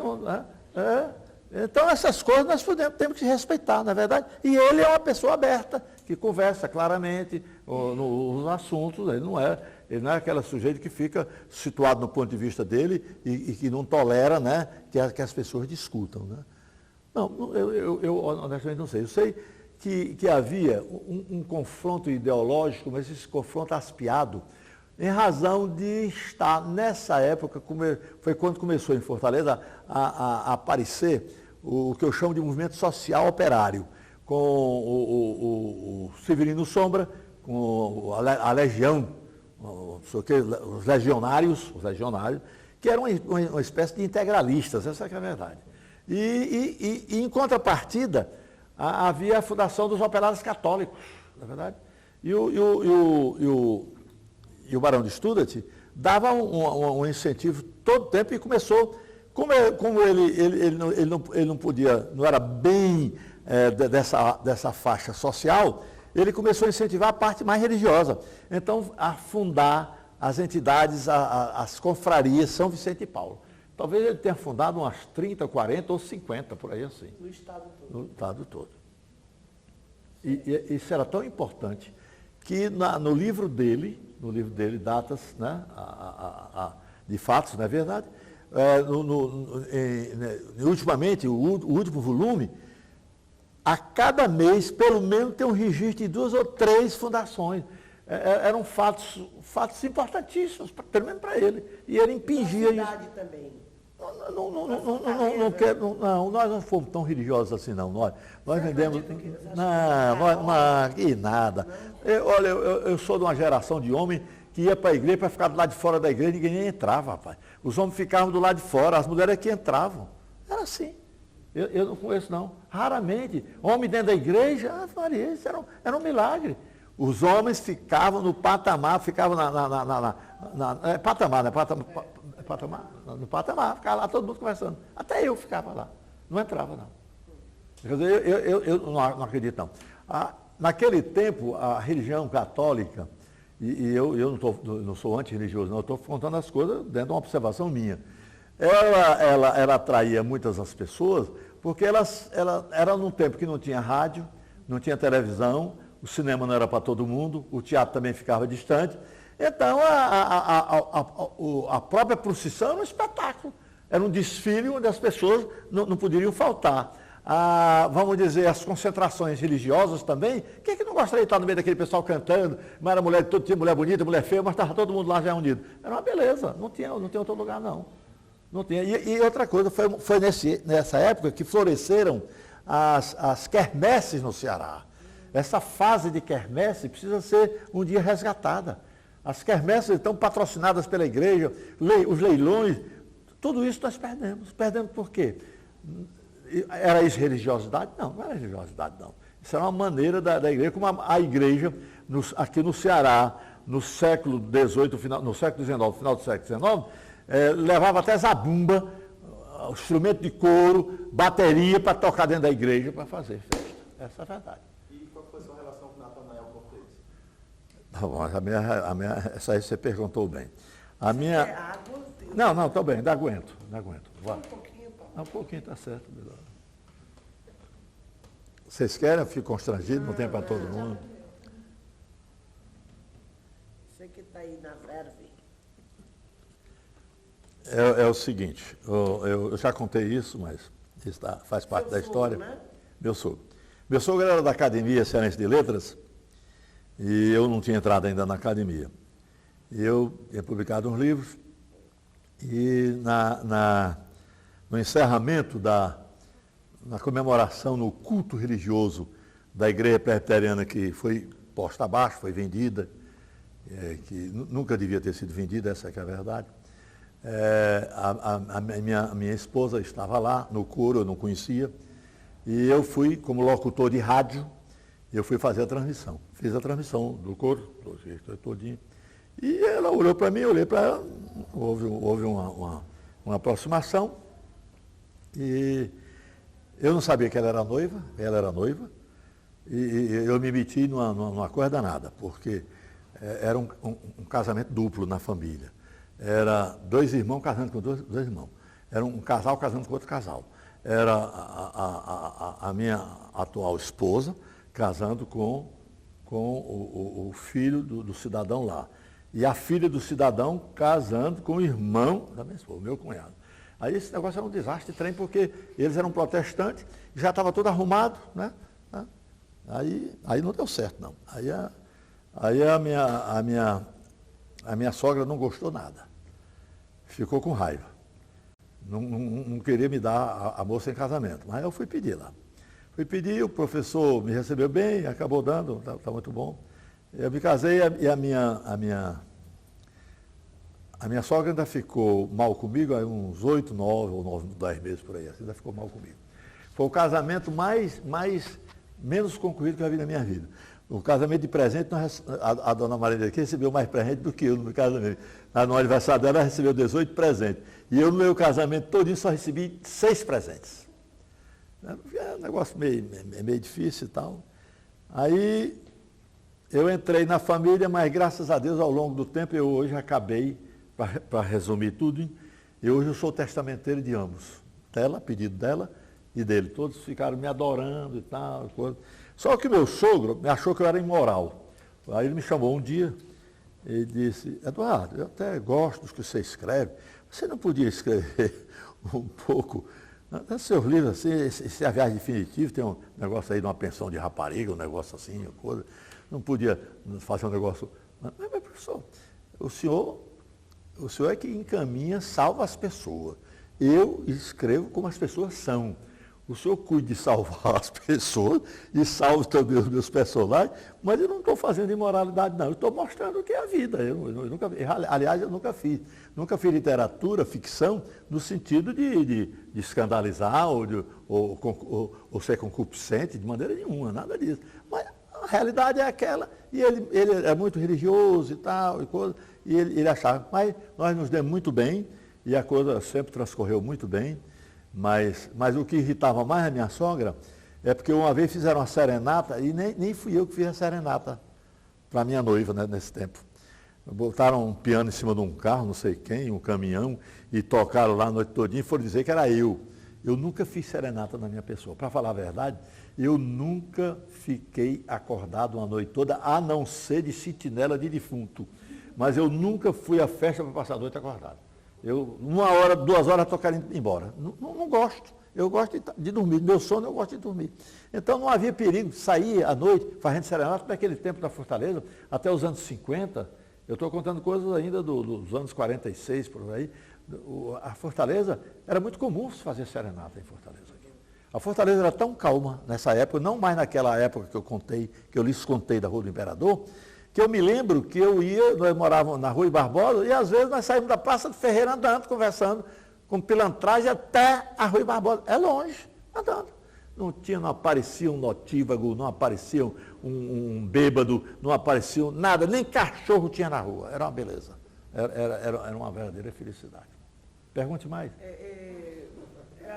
Então, essas coisas nós temos que respeitar, não é verdade? E ele é uma pessoa aberta, que conversa claramente nos assuntos. Ele não é aquele sujeito que fica situado no ponto de vista dele e que não tolera, né, que as pessoas discutam. Né? Não, eu honestamente não sei. Eu sei que havia um confronto ideológico, mas esse confronto aspiado, em razão de estar, nessa época, foi quando começou em Fortaleza a aparecer o que eu chamo de movimento social operário, com o Severino Sombra, com a Legião, os legionários, que eram uma espécie de integralistas, essa é a verdade. E em contrapartida, havia a fundação dos operários católicos, não é verdade? E o Barão de Studat dava um incentivo todo o tempo e começou, como ele não podia, não era bem dessa faixa social, ele começou a incentivar a parte mais religiosa. Então, a fundar as entidades, as confrarias São Vicente e Paulo. Talvez ele tenha fundado umas 30, 40 ou 50, por aí assim.
No estado todo.
No estado todo. E isso era tão importante que no livro dele, datas, né, de fatos, não é verdade? Ultimamente, o último volume, a cada mês, pelo menos, tem um registro de 2 ou 3 fundações. Eram fatos importantíssimos, pelo menos para ele. E ele impingia isso.
Também.
Nós não fomos tão religiosos assim, não. Nós vendemos. Que nada. Olha, eu sou de uma geração de homem que ia para a igreja para ficar do lado de fora da igreja, ninguém nem entrava, rapaz. Os homens ficavam do lado de fora, as mulheres é que entravam. Era assim. Eu não conheço, não. Raramente. Homem dentro da igreja, Maria, isso era um milagre. Os homens ficavam no patamar, ficavam patamar, né? No patamar, ficava lá todo mundo conversando. Até eu ficava lá. Não entrava, não. Quer dizer, eu não acredito, não. Naquele tempo, a religião católica, e eu não sou antirreligioso, não, eu estou contando as coisas dentro de uma observação minha. Ela atraía muitas as pessoas, porque ela era num tempo que não tinha rádio, não tinha televisão, o cinema não era para todo mundo, o teatro também ficava distante. Então, a própria procissão era um espetáculo. Era um desfile onde as pessoas não poderiam faltar. Vamos dizer, as concentrações religiosas também. Quem é que não gostaria de estar no meio daquele pessoal cantando? Mas era tinha mulher bonita, mulher feia, mas estava todo mundo lá já unido. Era uma beleza, não tinha outro lugar, não. Não tinha. E outra coisa, foi nessa época que floresceram as quermesses no Ceará. Essa fase de quermesse precisa ser um dia resgatada. As quermesses estão patrocinadas pela igreja, os leilões, tudo isso nós perdemos. Perdemos por quê? Era isso religiosidade? Não, não era religiosidade, não. Isso era uma maneira da igreja, como a igreja, aqui no Ceará, no século XVIII, no século XIX, final do século XIX, levava até zabumba, instrumento de couro, bateria para tocar dentro da igreja para fazer festa. Essa é a verdade.
E qual foi a sua relação com Natanael Cortez?
Tá bom, essa aí você perguntou bem. A minha...
É água?
Não, está bem, ainda aguento. Vá.
Um pouquinho, Paulo.
Um pouquinho está certo. Vocês querem? Eu fico constrangido, não tem para todo mundo.
Você que está aí na verve.
É o seguinte, eu já contei isso, mas isso faz parte da história.
Sogro, né?
Meu sogro. Meu sogro era da Academia Cearense de Letras e eu não tinha entrado ainda na academia. Eu tinha publicado uns livros e no encerramento na comemoração, no culto religioso da igreja presbiteriana que foi posta abaixo, foi vendida, que nunca devia ter sido vendida, essa é que é a verdade. A minha esposa estava lá no coro, eu não conhecia, e eu fui, como locutor de rádio, eu fui fazer a transmissão. Fiz a transmissão do coro, todinho. E ela olhou para mim, eu olhei para ela, houve uma aproximação, e eu não sabia que ela era noiva, e eu me meti numa coisa danada, porque era um casamento duplo na família. Era dois irmãos casando com dois irmãos. Era um casal casando com outro casal. Era a minha atual esposa casando com o filho do cidadão lá. E a filha do cidadão casando com o irmão da minha esposa, o meu cunhado. Aí esse negócio era um desastre de trem, porque eles eram protestantes, já estava tudo arrumado, né? Aí não deu certo, não. Aí a minha sogra não gostou nada. Ficou com raiva. Não queria me dar a moça em casamento. Mas eu fui pedir lá. Fui pedir, o professor me recebeu bem, acabou dando, está muito bom. Eu me casei e a minha sogra ainda ficou mal comigo, aí uns 8, 9 ou 9, 10 meses por aí, assim, ainda ficou mal comigo. Foi o casamento menos concluído que eu já vi na minha vida. O casamento de presente, a dona Maria aqui recebeu mais presente do que eu no meu casamento. No aniversário dela, ela recebeu 18 presentes. E eu, no meu casamento todinho, só recebi 6 presentes. É um negócio meio difícil e tal. Aí, eu entrei na família, mas graças a Deus, ao longo do tempo, eu hoje acabei, para resumir tudo, e hoje eu sou testamenteiro de ambos. Dela, pedido dela e dele. Todos ficaram me adorando e tal, coisa. Só que meu sogro achou que eu era imoral. Aí ele me chamou um dia e disse, Eduardo, eu até gosto dos que você escreve, você não podia escrever um pouco, seus livros assim, esse é a viagem definitiva, tem um negócio aí de uma pensão de rapariga, um negócio assim, uma coisa, não podia fazer um negócio... Mas professor, o senhor é que encaminha, salva as pessoas. Eu escrevo como as pessoas são. O senhor cuida de salvar as pessoas e salva também os meus personagens, mas eu não estou fazendo imoralidade, não. Eu estou mostrando o que é a vida. Aliás, eu nunca fiz. Nunca fiz literatura, ficção, no sentido de escandalizar ou ser concupiscente, de maneira nenhuma, nada disso. Mas a realidade é aquela, e ele é muito religioso e tal, e ele achava. Mas nós nos demos muito bem, e a coisa sempre transcorreu muito bem. Mas o que irritava mais a minha sogra é porque uma vez fizeram uma serenata, e nem fui eu que fiz a serenata para minha noiva, né, nesse tempo. Botaram um piano em cima de um carro, não sei quem, um caminhão, e tocaram lá a noite todinha e foram dizer que era eu. Eu nunca fiz serenata na minha pessoa. Para falar a verdade, eu nunca fiquei acordado uma noite toda, a não ser de sentinela de defunto. Mas eu nunca fui à festa para passar a noite acordado. Eu, 1 hora, 2 horas, estou querendo ir embora. Não gosto. Eu gosto de dormir. Meu sono, eu gosto de dormir. Então, não havia perigo de sair à noite fazendo serenata naquele tempo da Fortaleza, até os anos 50. Eu estou contando coisas ainda dos anos 46, por aí. A Fortaleza, era muito comum se fazer serenata em Fortaleza. A Fortaleza era tão calma nessa época, não mais naquela época que eu lhes contei da Rua do Imperador, que eu me lembro que nós morávamos na Rua Barbosa, e às vezes nós saímos da Praça de Ferreira andando, conversando, com pilantragem até a Rua Barbosa. É longe, andando. Não aparecia um notívago, não aparecia um bêbado, não aparecia nada, nem cachorro tinha na rua. Era uma beleza. Era uma verdadeira felicidade. Pergunte mais.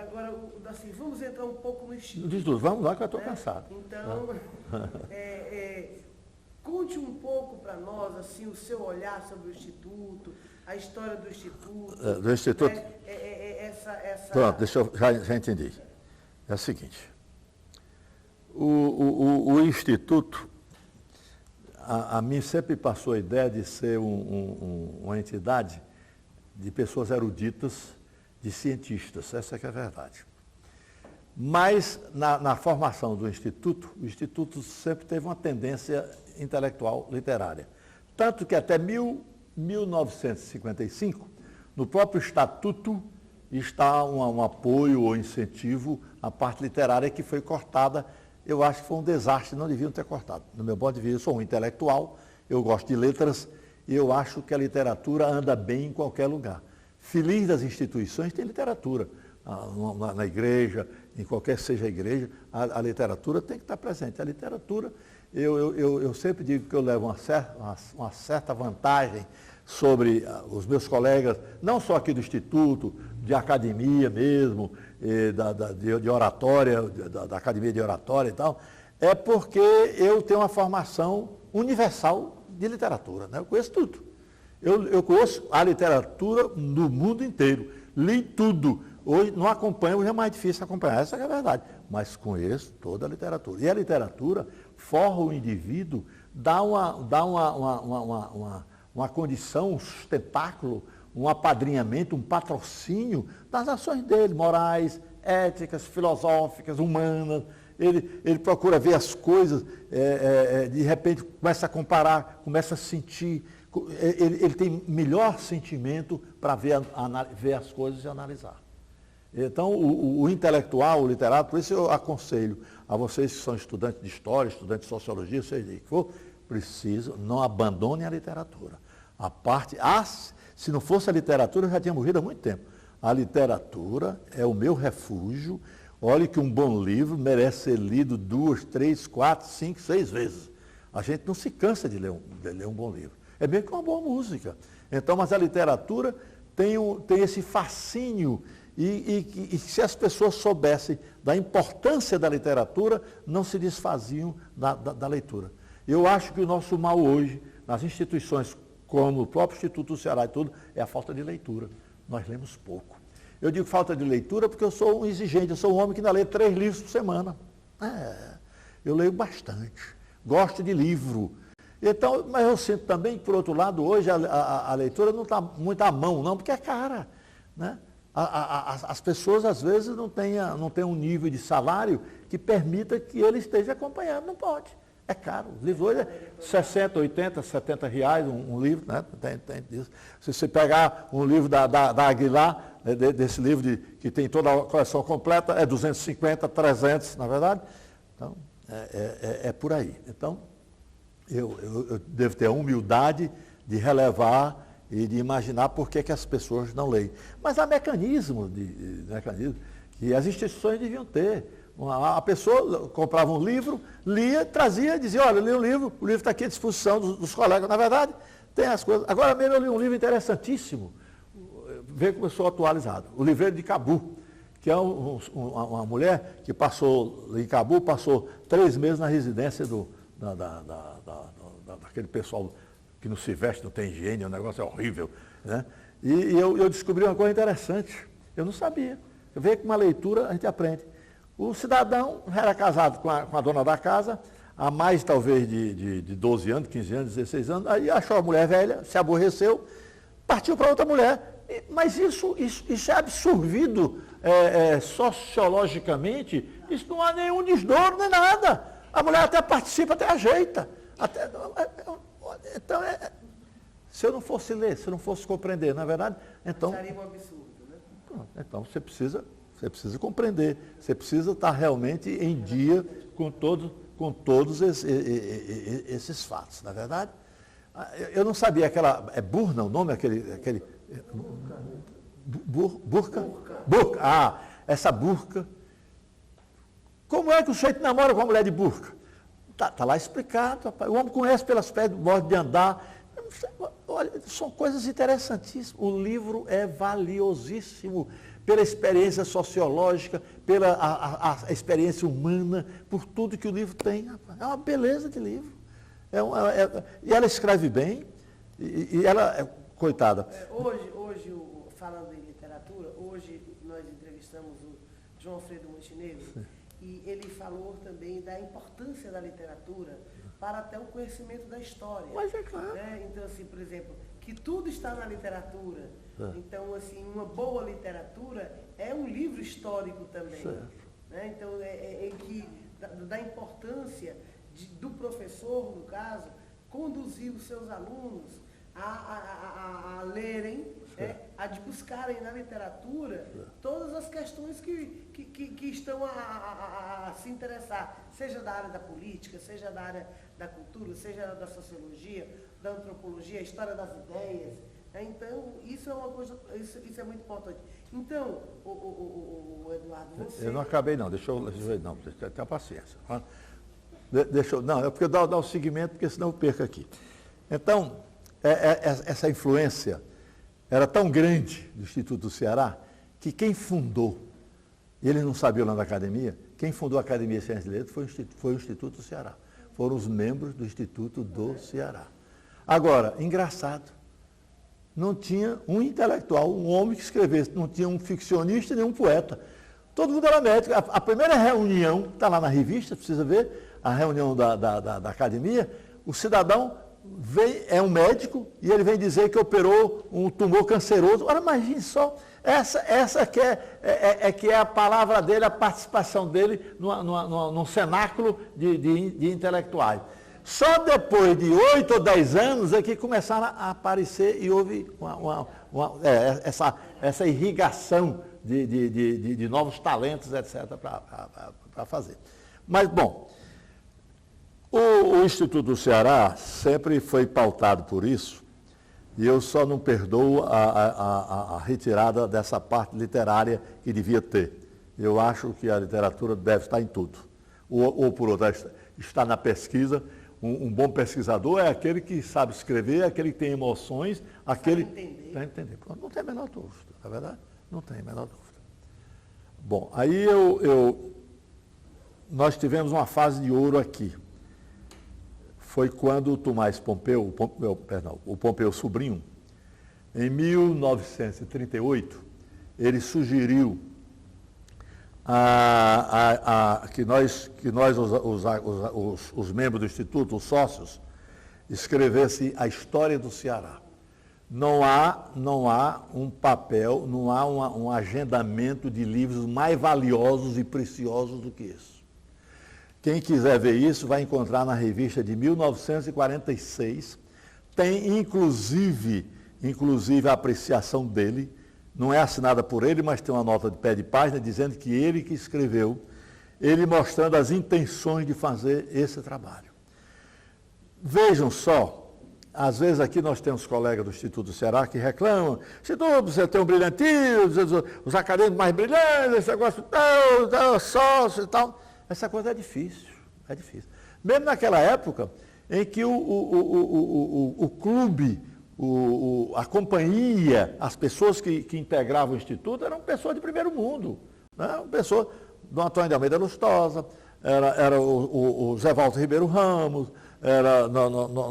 Agora, assim, vamos entrar um pouco no Instituto.
Diz tudo, vamos lá que eu estou cansado.
Então, conte um pouco para nós, assim, o seu olhar sobre o Instituto, a história do Instituto.
Do Instituto? Pronto, já entendi. É o seguinte, o Instituto, a mim sempre passou a ideia de ser uma entidade de pessoas eruditas, de cientistas, essa que é a verdade. Mas, na formação do Instituto, o Instituto sempre teve uma tendência intelectual literária. Tanto que até 1955, no próprio Estatuto, está um apoio ou incentivo à parte literária que foi cortada. Eu acho que foi um desastre, não deviam ter cortado. No meu ponto de vista, eu sou um intelectual, eu gosto de letras, e eu acho que a literatura anda bem em qualquer lugar. Feliz das instituições, tem literatura. Na igreja, em qualquer seja a igreja, a literatura tem que estar presente. A literatura, eu sempre digo que eu levo uma certa vantagem sobre os meus colegas, não só aqui do Instituto, de academia mesmo, de oratória, da academia de oratória e tal, é porque eu tenho uma formação universal de literatura, né? Eu conheço tudo. Eu conheço a literatura do mundo inteiro, li tudo. Hoje não acompanho, hoje é mais difícil acompanhar, essa é a verdade. Mas conheço toda a literatura. E a literatura forra o indivíduo, dá uma condição, um sustentáculo, um apadrinhamento, um patrocínio das ações dele, morais, éticas, filosóficas, humanas. Ele procura ver as coisas, de repente começa a comparar, começa a sentir. Ele tem melhor sentimento para ver as coisas e analisar. Então, o intelectual, o literato, por isso eu aconselho a vocês que são estudantes de história, estudantes de sociologia, seja o que for, não abandonem a literatura. Se não fosse a literatura, eu já tinha morrido há muito tempo. A literatura é o meu refúgio. Olhe que um bom livro merece ser lido 2, 3, 4, 5, 6 vezes. A gente não se cansa de ler um bom livro. É mesmo que uma boa música. Então, mas a literatura tem esse fascínio e se as pessoas soubessem da importância da literatura, não se desfaziam da leitura. Eu acho que o nosso mal hoje, nas instituições como o próprio Instituto do Ceará e tudo, é a falta de leitura. Nós lemos pouco. Eu digo falta de leitura porque eu sou um exigente, eu sou um homem que ainda lê 3 livros por semana. Eu leio bastante, gosto de livro. Então, mas eu sinto também que, por outro lado, hoje a leitura não está muito à mão, não, porque é cara. Né? As pessoas, às vezes, não têm um nível de salário que permita que ele esteja acompanhando. Não pode. É caro. O livro hoje é 60, 80, 70 reais um livro, né? Tem disso. Se você pegar um livro da Aguilar, desse livro que tem toda a coleção completa, é 250, 300, na verdade. Então, é por aí. Então, eu devo ter a humildade de relevar e de imaginar por que as pessoas não leem. Mas há mecanismos que as instituições deviam ter. A pessoa comprava um livro, lia, trazia, dizia, olha, eu li um livro, o livro está aqui à disposição dos colegas. Na verdade, tem as coisas. Agora mesmo eu li um livro interessantíssimo, vê como eu sou atualizado, o Livreiro de Cabu, que é uma mulher que em Cabu, passou 3 meses na residência daquele pessoal que não se veste, não tem higiene, o negócio é horrível. Né? E eu descobri uma coisa interessante, eu não sabia. Vê que uma leitura a gente aprende. O cidadão era casado com a dona da casa, há mais talvez de 12 anos, 15 anos, 16 anos, aí achou a mulher velha, se aborreceu, partiu para outra mulher. Mas isso é absorvido sociologicamente, isso não há nenhum desdoro nem nada. A mulher até participa, até ajeita. Então, Se eu não fosse ler, se eu não fosse compreender, na verdade, então...
Seria um absurdo, né?
Pronto, então você precisa compreender, você precisa estar realmente em dia com todos esses fatos, na verdade. Eu não sabia aquela... É Burna o nome? Burca? Burca. Ah, essa burca. Como é que o sujeito namora com uma mulher de burca? Está lá explicado, rapaz. O homem conhece pelas pedras, modo de andar. Olha, são coisas interessantíssimas. O livro é valiosíssimo pela experiência sociológica, pela a experiência humana, por tudo que o livro tem. Rapaz. É uma beleza de livro. E ela escreve bem, e ela, coitada.
Hoje, falando em literatura, hoje nós entrevistamos o João Alfredo Montenegro, e ele falou também da importância da literatura para até o conhecimento da história.
Mas é claro.
Né? Então, assim, por exemplo, que tudo está na literatura. Então, assim, uma boa literatura é um livro histórico também. Né? Então, da importância do professor, no caso, conduzir os seus alunos a lerem, né, a buscarem na literatura todas as questões que estão a se interessar, seja da área da política, seja da área da cultura, seja da sociologia, da antropologia, a história das ideias. Né? Então, isso é uma coisa, isso é muito importante. Então, o Eduardo, você...
Eu não acabei não, deixa eu ver, não, tenha paciência. Não, é porque eu dar o seguimento, porque senão eu perco aqui. Então, essa influência era tão grande do Instituto do Ceará, que quem fundou, ele não sabia o nome da academia, quem fundou a Academia de Ciências e Letras foi o Instituto do Ceará. Foram os membros do Instituto do Ceará. Agora, engraçado, não tinha um intelectual, um homem que escrevesse, não tinha um ficcionista nem um poeta. Todo mundo era médico. A primeira reunião, está lá na revista, precisa ver, a reunião da academia, o cidadão é um médico e ele vem dizer que operou um tumor canceroso. Ora, imagine só, essa que é a palavra dele, a participação dele num cenáculo de intelectuais. Só depois de 8 ou 10 anos é que começaram a aparecer e houve essa irrigação de novos talentos, etc., para fazer. Mas, bom, o Instituto do Ceará sempre foi pautado por isso, e eu só não perdoo a retirada dessa parte literária que devia ter. Eu acho que a literatura deve estar em tudo. Ou por outra, está na pesquisa. Um bom pesquisador é aquele que sabe escrever, é aquele que tem emoções, aquele... Sabe entender. Não tem a menor dúvida, na verdade? Não tem a menor dúvida. Bom, aí nós tivemos uma fase de ouro aqui. Foi quando o Tomás Pompeu, o Pompeu Sobrinho, em 1938, ele sugeriu que nós os membros do Instituto, os sócios, escrevessem a história do Ceará. Não há um papel, não há um agendamento de livros mais valiosos e preciosos do que isso. Quem quiser ver isso vai encontrar na revista de 1946, tem inclusive a apreciação dele, não é assinada por ele, mas tem uma nota de pé de página dizendo que ele que escreveu, ele mostrando as intenções de fazer esse trabalho. Vejam só, às vezes aqui nós temos colegas do Instituto do Ceará que reclamam, Instituto, você tem um brilhantismo, os acadêmicos mais brilhantes, esse negócio tal, sócio e tal. Essa coisa é difícil, é difícil. Mesmo naquela época em que o clube, a companhia, as pessoas que integravam o Instituto eram pessoas de primeiro mundo. Né? Pessoas do Antônio de Almeida Lustosa, era o Zé Walter Ribeiro Ramos,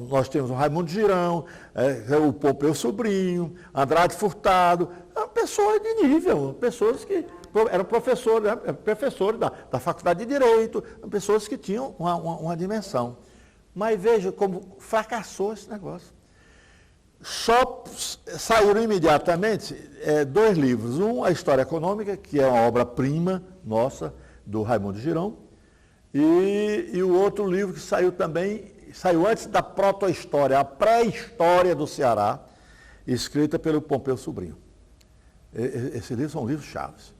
nós tínhamos o Raimundo Girão, o Pompeu Sobrinho, Andrade Furtado, eram pessoas de nível, pessoas que eram professores, né? Professores da Faculdade de Direito, pessoas que tinham uma dimensão. Mas veja como fracassou esse negócio. Só saíram imediatamente 2 livros. Um, A História Econômica, que é uma obra-prima nossa, do Raimundo Girão, e o outro livro que saiu também saiu antes da proto-história, a pré-história do Ceará, escrita pelo Pompeu Sobrinho. Esses livros são livros chaves.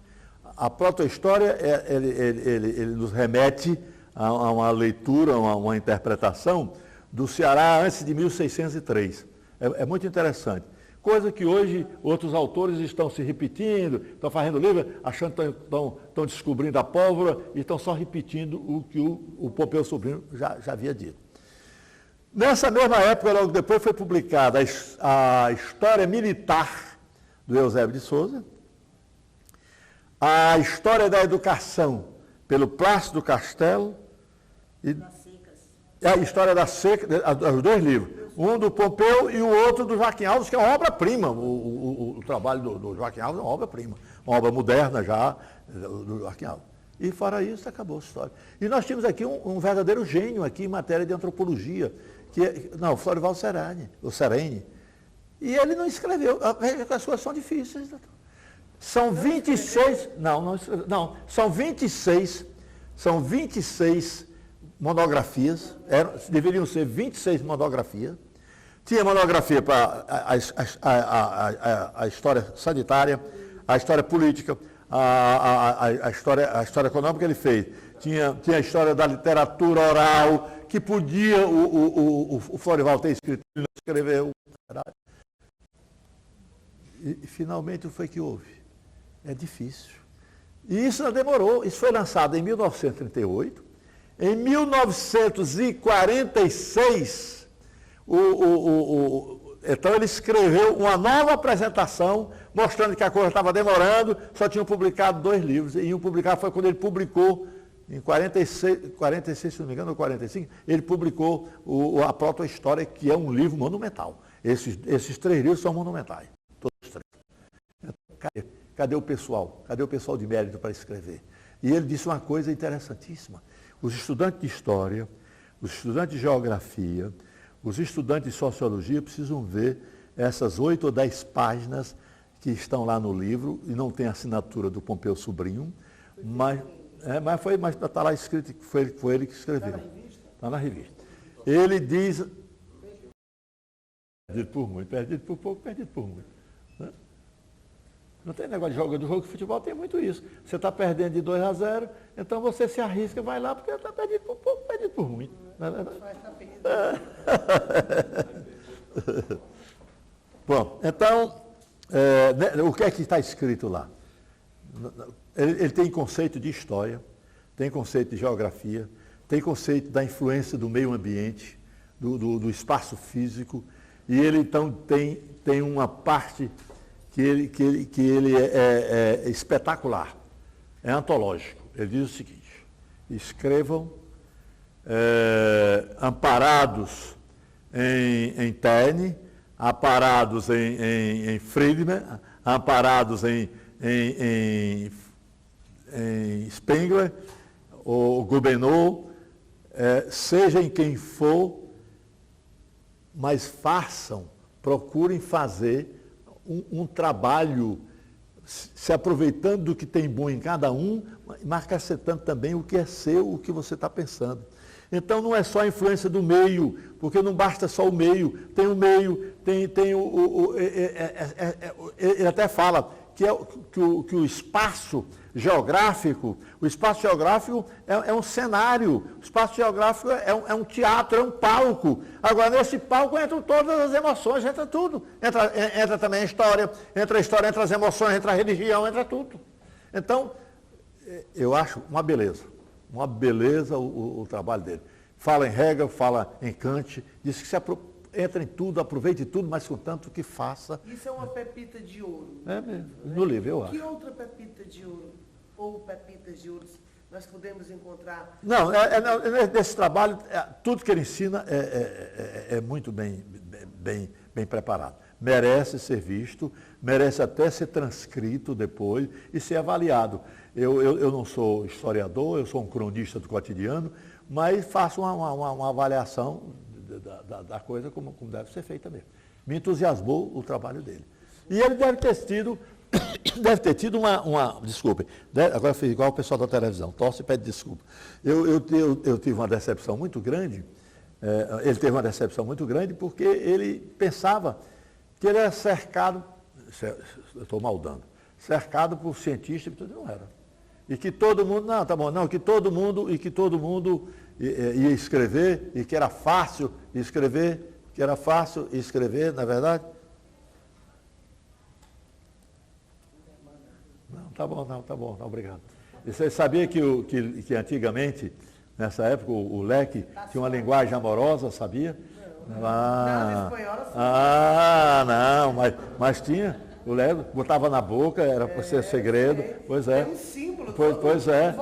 A proto-história, ele nos remete a uma leitura, a uma interpretação do Ceará antes de 1603. É muito interessante. Coisa que hoje outros autores estão se repetindo, estão fazendo livro, achando que estão descobrindo a pólvora e estão só repetindo o que o Pompeu Sobrinho já havia dito. Nessa mesma época, logo depois, foi publicada a História Militar do Eusébio de Souza, a História da Educação pelo Plácido Castelo e a História da Seca, os dois livros. Um do Pompeu e o outro do Joaquim Alves, que é uma obra-prima. O trabalho do Joaquim Alves é uma obra-prima, uma obra moderna já do Joaquim Alves. E fora isso, acabou a história. E nós tínhamos aqui um verdadeiro gênio aqui em matéria de antropologia, o Florival Sereni. E ele não escreveu, as coisas são difíceis. São 26, são 26 monografias, deveriam ser 26 monografias. Tinha monografia para a história sanitária, a história política, a história econômica ele fez. Tinha a história da literatura oral, que podia o Florival ter escrito, ele não escreveu. E finalmente o que foi que houve? É difícil. E isso não demorou, isso foi lançado em 1938. Em 1946, então ele escreveu uma nova apresentação, mostrando que a coisa estava demorando, só tinham publicado 2 livros, e um publicado foi quando ele publicou, em 46, se não me engano, ou 45, ele publicou a Proto-História, que é um livro monumental. Esses 3 livros são monumentais, todos os 3. Cadê o pessoal? Cadê o pessoal de mérito para escrever? E ele disse uma coisa interessantíssima. Os estudantes de História, os estudantes de Geografia, os estudantes de Sociologia precisam ver essas 8 ou 10 páginas que estão lá no livro, e não tem assinatura do Pompeu Sobrinho, mas está lá escrito que foi ele que escreveu. Está na revista. Ele diz... Perdido por muito, perdido por pouco, perdido por muito. Não tem negócio de jogo de futebol, tem muito isso. Você está perdendo de 2-0, então você se arrisca, vai lá, porque está perdido por pouco, perdido por muito. Não é verdade? Bom, então, o que é que está escrito lá? Ele tem conceito de história, tem conceito de geografia, tem conceito da influência do meio ambiente, do espaço físico, e ele então tem uma parte que ele é espetacular, é antológico. Ele diz o seguinte: escrevam amparados em Taine, amparados em Friedman, amparados em Spengler, ou Gobineau, seja em quem for, mas procurem fazer um trabalho se aproveitando do que tem bom em cada um, mas acrescentando também o que é seu, o que você está pensando. Então não é só a influência do meio, porque não basta só o meio, tem o meio, ele até fala que o espaço geográfico, é um cenário, o espaço geográfico é um teatro, é um palco. Agora, nesse palco entram todas as emoções, entra tudo. Entra também a história, entra as emoções, entra a religião, entra tudo. Então, eu acho uma beleza o trabalho dele. Fala em Hegel, fala em Kant, diz que entra em tudo, aproveite tudo, mas contanto que faça.
Isso é uma pepita de ouro.
É mesmo, no livro, eu acho.
Que outra pepita de ouro, ou pepitas de ouro, nós podemos encontrar?
Não, nesse trabalho, tudo que ele ensina é muito bem preparado. Merece ser visto, merece até ser transcrito depois e ser avaliado. Eu não sou historiador, eu sou um cronista do cotidiano, mas faço uma avaliação da coisa como deve ser feita mesmo. Me entusiasmou o trabalho dele. E ele deve ter tido desculpe, agora fiz igual o pessoal da televisão, torce e pede desculpa. Eu tive uma decepção muito grande ele teve uma decepção muito grande porque ele pensava que ele era cercado, eu estou maldando, cercado por cientistas e tudo, não era. E que todo mundo, não, tá bom, não, que todo mundo ia escrever, e que era fácil escrever, não é verdade? Não, tá bom, obrigado. E você sabia que antigamente, nessa época, o leque tinha uma linguagem amorosa, sabia?
Não, espanhola sim.
Não, mas tinha. O leque botava na boca, era para ser segredo. Pois é.
É um símbolo.
Pois é.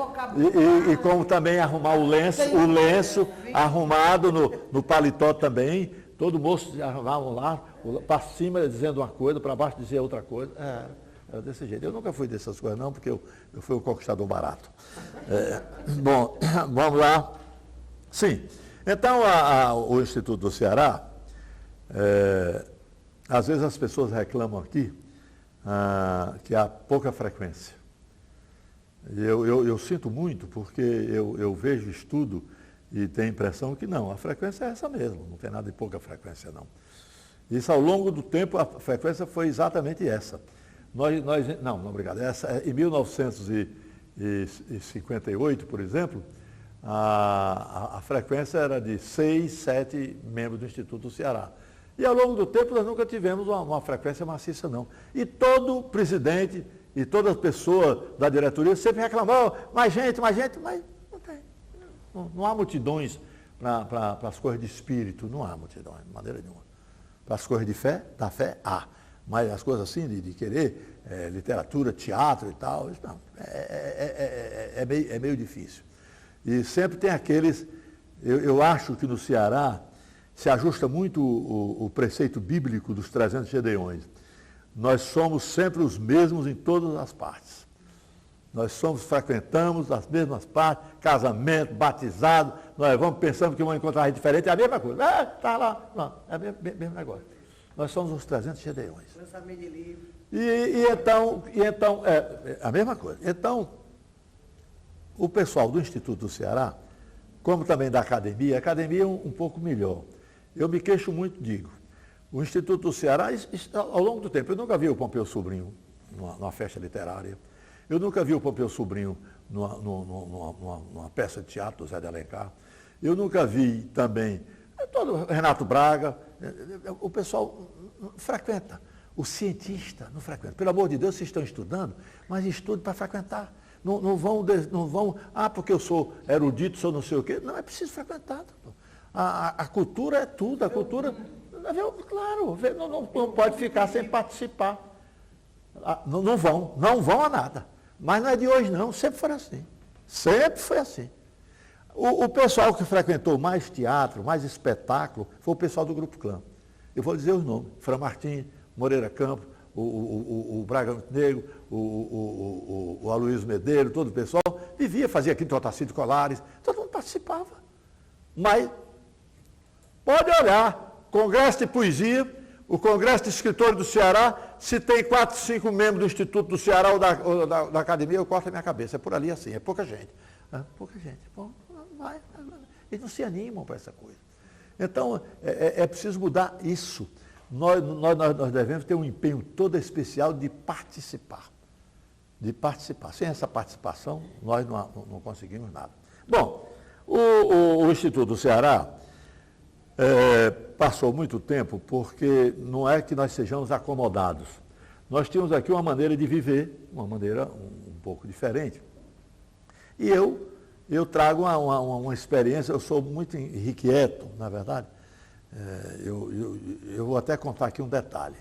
E como também arrumar o lenço arrumado no paletó também. Todo moço arrumava lá, para cima dizendo uma coisa, para baixo dizia outra coisa. Era desse jeito. Eu nunca fui dessas coisas não, porque eu fui um conquistador barato. Bom, vamos lá. Sim. Então, o Instituto do Ceará, às vezes as pessoas reclamam aqui que há pouca frequência. Eu sinto muito, porque eu vejo estudo e tenho a impressão que não, a frequência é essa mesmo, não tem nada de pouca frequência não. Isso ao longo do tempo, a frequência foi exatamente essa. Não, obrigado. Em 1958, por exemplo, a frequência era de 6, 7 membros do Instituto do Ceará. E ao longo do tempo nós nunca tivemos uma frequência maciça, não. E todo presidente e toda pessoa da diretoria sempre reclamou, mais gente, mas não tem. Não há multidões para as coisas de espírito, não há multidões, de maneira nenhuma. Para as coisas de fé, da fé, há. Mas as coisas assim, de querer literatura, teatro e tal, isso não, é meio difícil. E sempre tem aqueles, eu acho que no Ceará se ajusta muito o preceito bíblico dos 300 gedeões. Nós somos sempre os mesmos em todas as partes. Frequentamos as mesmas partes, casamento, batizado, nós vamos pensando que vamos encontrar gente diferente, é a mesma coisa. Está lá, não, é o mesmo negócio. Nós somos os 300 gedeões.
Lançamento de livro.
E então, a mesma coisa. Então, o pessoal do Instituto do Ceará, como também da academia, a academia é um pouco melhor. Eu me queixo muito, digo. O Instituto do Ceará, ao longo do tempo, eu nunca vi o Pompeu Sobrinho numa festa literária. Eu nunca vi o Pompeu Sobrinho numa peça de teatro do Zé de Alencar. Eu nunca vi também Renato Braga. O pessoal frequenta. O cientista não frequenta. Pelo amor de Deus, vocês estão estudando, mas estude para frequentar. Não vão, porque eu sou erudito, sou não sei o quê. Não, é preciso frequentar. A cultura é tudo. A cultura, claro, não pode ficar sem participar. Não vão a nada. Mas não é de hoje, não. Sempre foi assim. Sempre foi assim. O pessoal que frequentou mais teatro, mais espetáculo, foi o pessoal do Grupo Clã. Eu vou dizer os nomes. Fran Martins, Moreira Campos, o Braga Montenegro, o Aloysio Medeiros, todo o pessoal, fazia aqui Totacílio Colares, todo mundo participava. Mas, pode olhar, Congresso de Poesia, o Congresso de Escritores do Ceará, se tem 4, 5 membros do Instituto do Ceará ou da Academia, eu corto a minha cabeça. É por ali assim, é pouca gente. Pouca gente. Bom, eles não se animam para essa coisa. Então, é preciso mudar isso. Nós devemos ter um empenho todo especial de participar. Sem essa participação, nós não conseguimos nada. Bom, o Instituto do Ceará passou muito tempo porque não é que nós sejamos acomodados. Nós tínhamos aqui uma maneira de viver, uma maneira um pouco diferente. E eu trago uma experiência, eu sou muito irrequieto, na verdade. Eu vou até contar aqui um detalhe.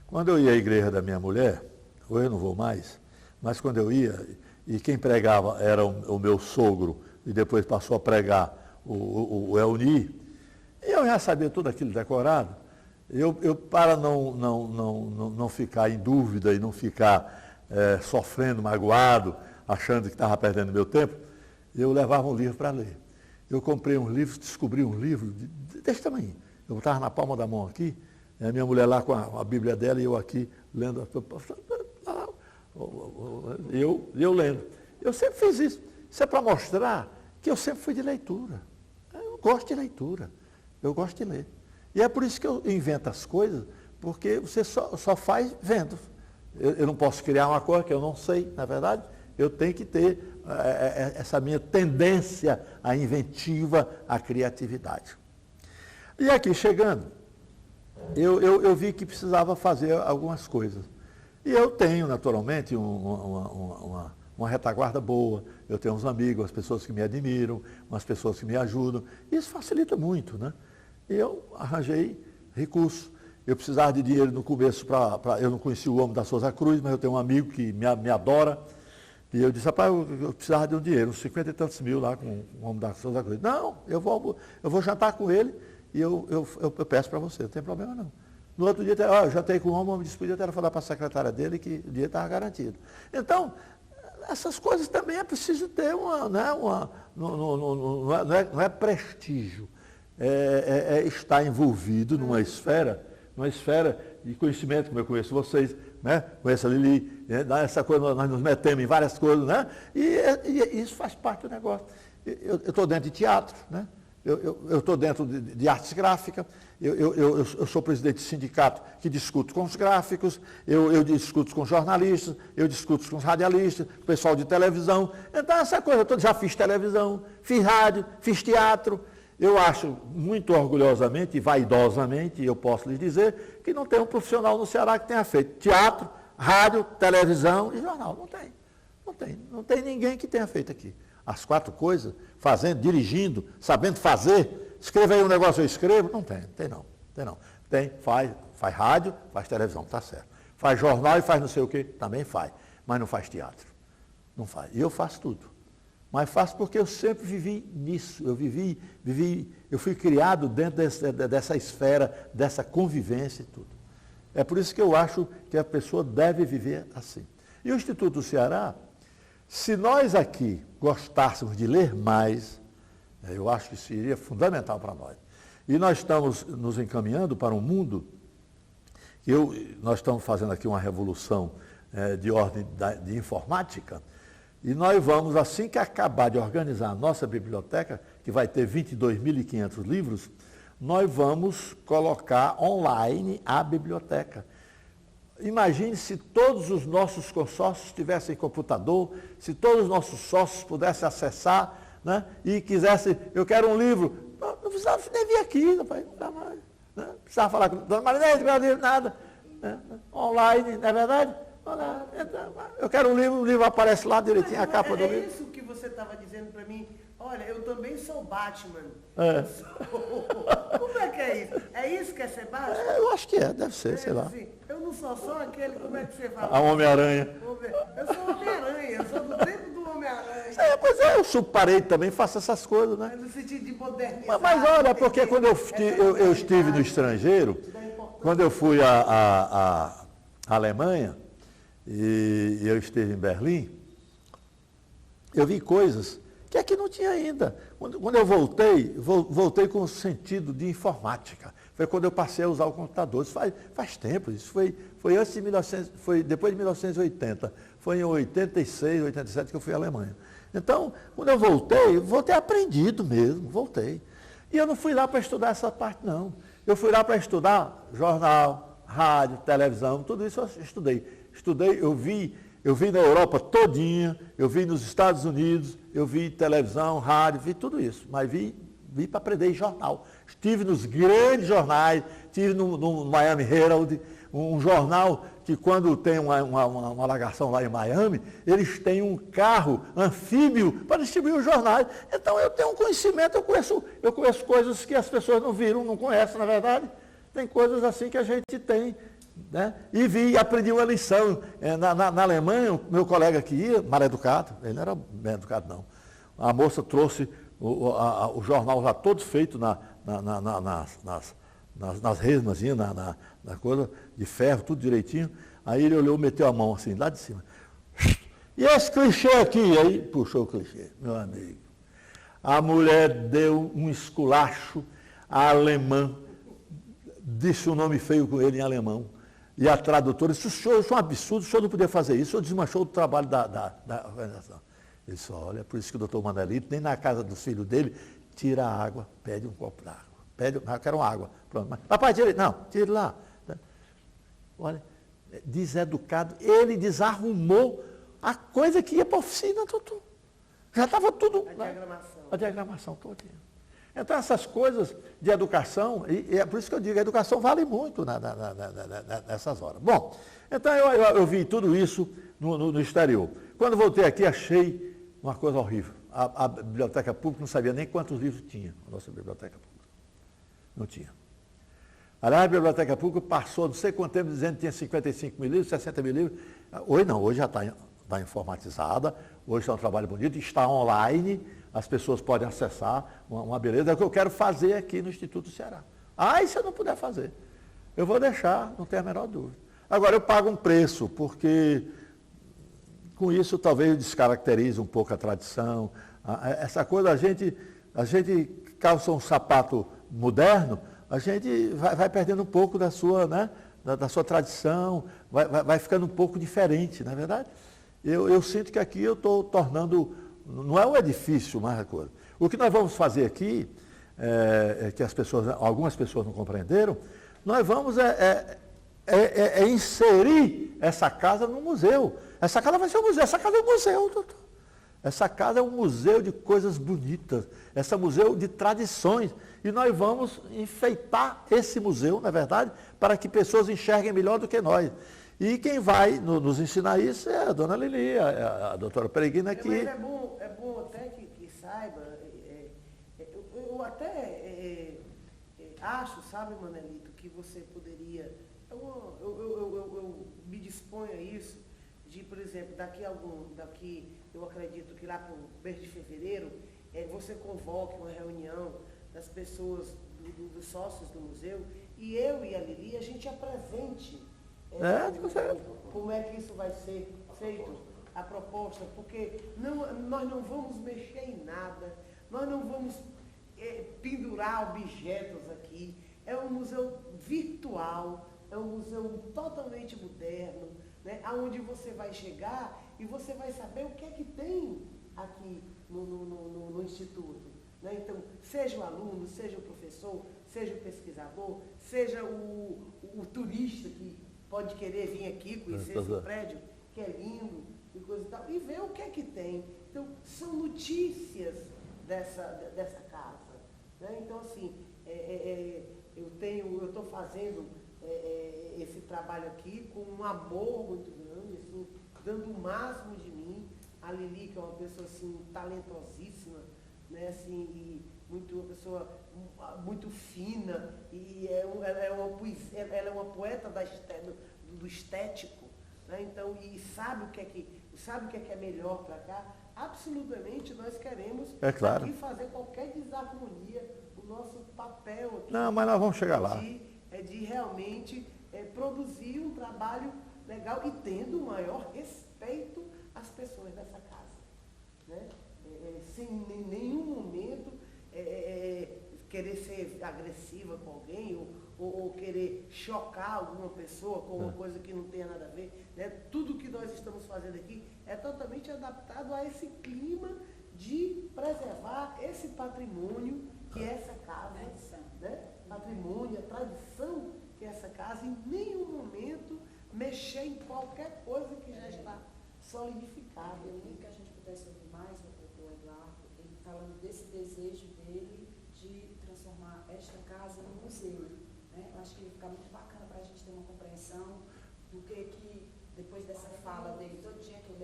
Quando eu ia à igreja da minha mulher, hoje eu não vou mais, mas quando eu ia, e quem pregava era o meu sogro, e depois passou a pregar o Elni, e eu já sabia tudo aquilo decorado. Eu para não ficar em dúvida e não ficar sofrendo, magoado, achando que estava perdendo meu tempo, eu levava um livro para ler. Eu comprei um livro, descobri um livro desse tamanho. Eu estava na palma da mão aqui, a minha mulher lá com a Bíblia dela e eu aqui lendo. Eu lendo. Eu sempre fiz isso. Isso é para mostrar que eu sempre fui de leitura. Eu gosto de leitura. Eu gosto de ler. E é por isso que eu invento as coisas, porque você só faz vendo. Eu não posso criar uma coisa que eu não sei, na verdade. Eu tenho que ter essa minha tendência à inventiva, à criatividade. E aqui chegando, eu vi que precisava fazer algumas coisas. E eu tenho, naturalmente, uma retaguarda boa, eu tenho uns amigos, as pessoas que me admiram, umas pessoas que me ajudam. Isso facilita muito, né? E eu arranjei recursos. Eu precisava de dinheiro no começo, eu não conhecia o homem da Souza Cruz, mas eu tenho um amigo que me adora. E eu disse, rapaz, eu precisava de um dinheiro, uns 50 e tantos mil lá com o homem da Souza Cruz. Não, eu vou jantar com ele e eu peço para você, não tem problema não. No outro dia, eu jantei com o homem disse, podia até falar para a secretária dele que o dinheiro estava garantido. Então, essas coisas também é preciso ter não é prestígio, é estar envolvido numa esfera de conhecimento, como eu conheço vocês, né? Conheço a Lili, né? Essa coisa, nós nos metemos em várias coisas, né? E isso faz parte do negócio. Eu estou dentro de teatro, né? Eu estou dentro de artes gráficas, eu sou presidente de sindicato que discuto com os gráficos, eu discuto com jornalistas, eu discuto com os radialistas, com o pessoal de televisão. Então, essa coisa toda, já fiz televisão, fiz rádio, fiz teatro. Eu acho muito orgulhosamente e vaidosamente, eu posso lhes dizer, que não tem um profissional no Ceará que tenha feito teatro, rádio, televisão e jornal. Não tem ninguém que tenha feito aqui. As 4 coisas, fazendo, dirigindo, sabendo fazer, escreva aí um negócio, eu escrevo. Não tem não. Tem, faz rádio, faz televisão, tá certo. Faz jornal e faz não sei o quê, também faz. Mas não faz teatro. Não faz. E eu faço tudo. Mas faço porque eu sempre vivi nisso. Eu fui criado dentro dessa esfera, dessa convivência e tudo. É por isso que eu acho que a pessoa deve viver assim. E o Instituto do Ceará, se nós aqui gostássemos de ler mais, eu acho que isso seria fundamental para nós. E nós estamos nos encaminhando para um mundo, nós estamos fazendo aqui uma revolução de ordem de informática, e nós vamos, assim que acabar de organizar a nossa biblioteca, que vai ter 22.500 livros, nós vamos colocar online a biblioteca. Imagine se todos os nossos consórcios tivessem computador, se todos os nossos sócios pudessem acessar, né, e quisessem, eu quero um livro, não precisava nem vir aqui, rapaz, não dá mais, né? Não precisava falar com a dona Marinete, meu livro, nada, né? Online, não é verdade? Eu quero um livro, o livro aparece lá direitinho, a capa do livro.
É isso que você estava dizendo para mim. Olha, eu também sou Batman. Como é que é isso? É isso que é ser Batman?
Eu acho que deve ser, sei lá.
Assim, eu não sou só aquele, como é que você fala?
A Homem-Aranha.
Eu sou Homem-Aranha, eu sou do tempo do Homem-Aranha.
Pois eu subo parede também, faço essas coisas, né?
No sentido de modernizar.
Mas olha, porque quando eu estive no estrangeiro, quando eu fui à Alemanha, e eu esteve em Berlim, eu vi coisas que aqui não tinha ainda. Quando eu voltei com o sentido de informática. Foi quando eu passei a usar o computador. Isso faz tempo, isso foi antes de 1900, foi depois de 1980. Foi em 86, 87 que eu fui à Alemanha. Então, quando eu voltei aprendido mesmo, voltei. E eu não fui lá para estudar essa parte, não. Eu fui lá para estudar jornal, rádio, televisão, tudo isso eu estudei. Eu vi na Europa todinha, eu vi nos Estados Unidos, eu vi televisão, rádio, vi tudo isso, mas vi para aprender jornal. Estive nos grandes jornais, estive no Miami Herald, um jornal que quando tem uma alagação lá em Miami, eles têm um carro anfíbio para distribuir os jornais. Então eu tenho um conhecimento, eu conheço coisas que as pessoas não viram, não conhecem, na verdade. Tem coisas assim que a gente tem. Né? E aprendi uma lição. Na Alemanha, o meu colega que ia, mal educado, ele não era bem educado não, a moça trouxe o jornal já todo feito nas resmas, na coisa de ferro, tudo direitinho. Aí ele olhou, meteu a mão assim, lá de cima. E esse clichê aqui? Aí puxou o clichê, meu amigo. A mulher deu um esculacho à alemã, disse um nome feio com ele em alemão. E a tradutora disse, isso é um absurdo, o senhor não podia fazer isso, o senhor desmanchou o trabalho da organização. Ele disse, olha, por isso que o doutor Mandelito, nem na casa do filho dele, tira a água, pede um copo d'água. Pede, eu quero água. Pronto. Mas, papai, tira ele. Não, tira ele lá. Olha, deseducado, ele desarrumou a coisa que ia para a oficina, doutor. Já estava tudo.
A diagramação.
A diagramação toda. Então, essas coisas de educação, e é por isso que eu digo, a educação vale muito nessas horas. Bom, então eu vi tudo isso no exterior. Quando voltei aqui, achei uma coisa horrível. A biblioteca pública não sabia nem quantos livros tinha, a nossa biblioteca pública. Não tinha. Aliás, a biblioteca pública passou não sei quanto tempo dizendo que tinha 55 mil livros, 60 mil livros. Hoje não, hoje já está informatizada, hoje está um trabalho bonito, está online, as pessoas podem acessar, uma beleza. É o que eu quero fazer aqui no Instituto do Ceará. E se eu não puder fazer? Eu vou deixar, não tenho a menor dúvida. Agora, eu pago um preço, porque com isso talvez eu descaracterize um pouco a tradição. Essa coisa, a gente calça um sapato moderno, a gente vai perdendo um pouco da sua, né, da sua tradição, vai ficando um pouco diferente, não é verdade? Eu sinto que aqui eu estou tornando, não é um edifício, mais a coisa. O que nós vamos fazer aqui, que algumas pessoas não compreenderam, nós vamos inserir essa casa no museu. Essa casa vai ser um museu, essa casa é um museu, doutor. Essa casa é um museu de coisas bonitas, esse é um museu de tradições. E nós vamos enfeitar esse museu, na verdade, para que pessoas enxerguem melhor do que nós. E quem vai nos ensinar isso é a dona Lili, a doutora Peregrina aqui.
Mas é bom até que saiba, eu até acho, sabe, Manelito, que você poderia, eu me disponho a isso, de, por exemplo, daqui eu acredito que lá para o mês de fevereiro, você convoque uma reunião das pessoas, dos sócios do museu, e eu e a Lili, a gente apresente como é que isso vai ser feito, a proposta, porque nós não vamos mexer em nada, nós não vamos pendurar objetos aqui, é um museu virtual, é um museu totalmente moderno, né, onde você vai chegar e você vai saber o que é que tem aqui no Instituto. Né? Então, seja o aluno, seja o professor, seja o pesquisador, seja o turista que pode querer vir aqui conhecer esse prédio, que é lindo e coisa e tal, e ver o que é que tem. Então, são notícias dessa casa. Né? Então, assim, eu estou fazendo esse trabalho aqui com um amor muito grande, assim, dando o máximo de mim. A Lili, que é uma pessoa assim, talentosíssima, né, assim, e uma pessoa muito fina, e ela é uma poeta do estético, né, então, e sabe o que é melhor para cá. Absolutamente nós queremos aqui fazer qualquer desarmonia. O nosso papel aqui
mas nós vamos chegar lá.
De realmente produzir um trabalho legal e tendo o maior respeito às pessoas dessa casa. Né? Sem em nenhum momento querer ser agressiva com alguém ou querer chocar alguma pessoa com uma coisa que não tenha nada a ver. Né? Tudo que nós estamos fazendo aqui é totalmente adaptado a esse clima de preservar esse patrimônio que é essa casa. Né? Patrimônio, a tradição que é essa casa, em nenhum momento mexer em qualquer coisa que já está solidificada.
Eu queria que a gente pudesse ouvir mais o Eduardo, ele falando desse desejo dele de transformar esta casa num museu. Né? Eu acho que ia ficar muito bacana para a gente ter uma compreensão do que depois dessa fala dele, todo dia que eu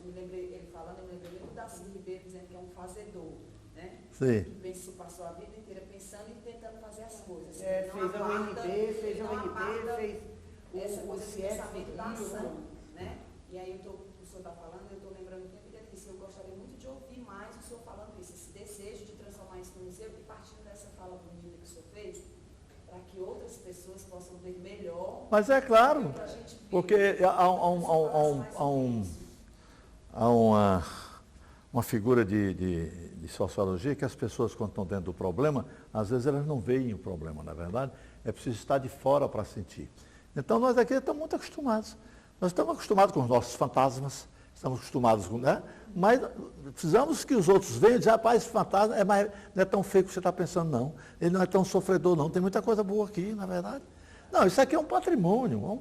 me lembrei ele falando, eu me lembrei do Darcy Ribeiro dizendo que é um fazedor. Né?
Sim.
Que passou a vida inteira pensando e tentando fazer as coisas.
Fez a UNB, fez o
pensamento da ação. Né? E aí o senhor está falando, eu estou lembrando o tempo inteiro disso. Eu gostaria muito de ouvir mais o senhor falando isso, esse desejo de transformar isso no museu, e partindo dessa fala bonita que o senhor fez, para que outras pessoas possam ver melhor.
Mas é claro, porque há uma figura de sociologia que as pessoas, quando estão dentro do problema, às vezes elas não veem o problema, na verdade. É preciso estar de fora para sentir. Então, nós aqui estamos muito acostumados. Nós estamos acostumados com os nossos fantasmas, estamos acostumados com, né? Mas precisamos que os outros venham e dizem, rapaz, esse fantasma não é tão feio que você está pensando, não. Ele não é tão sofredor, não. Tem muita coisa boa aqui, na verdade. Não, isso aqui é um patrimônio,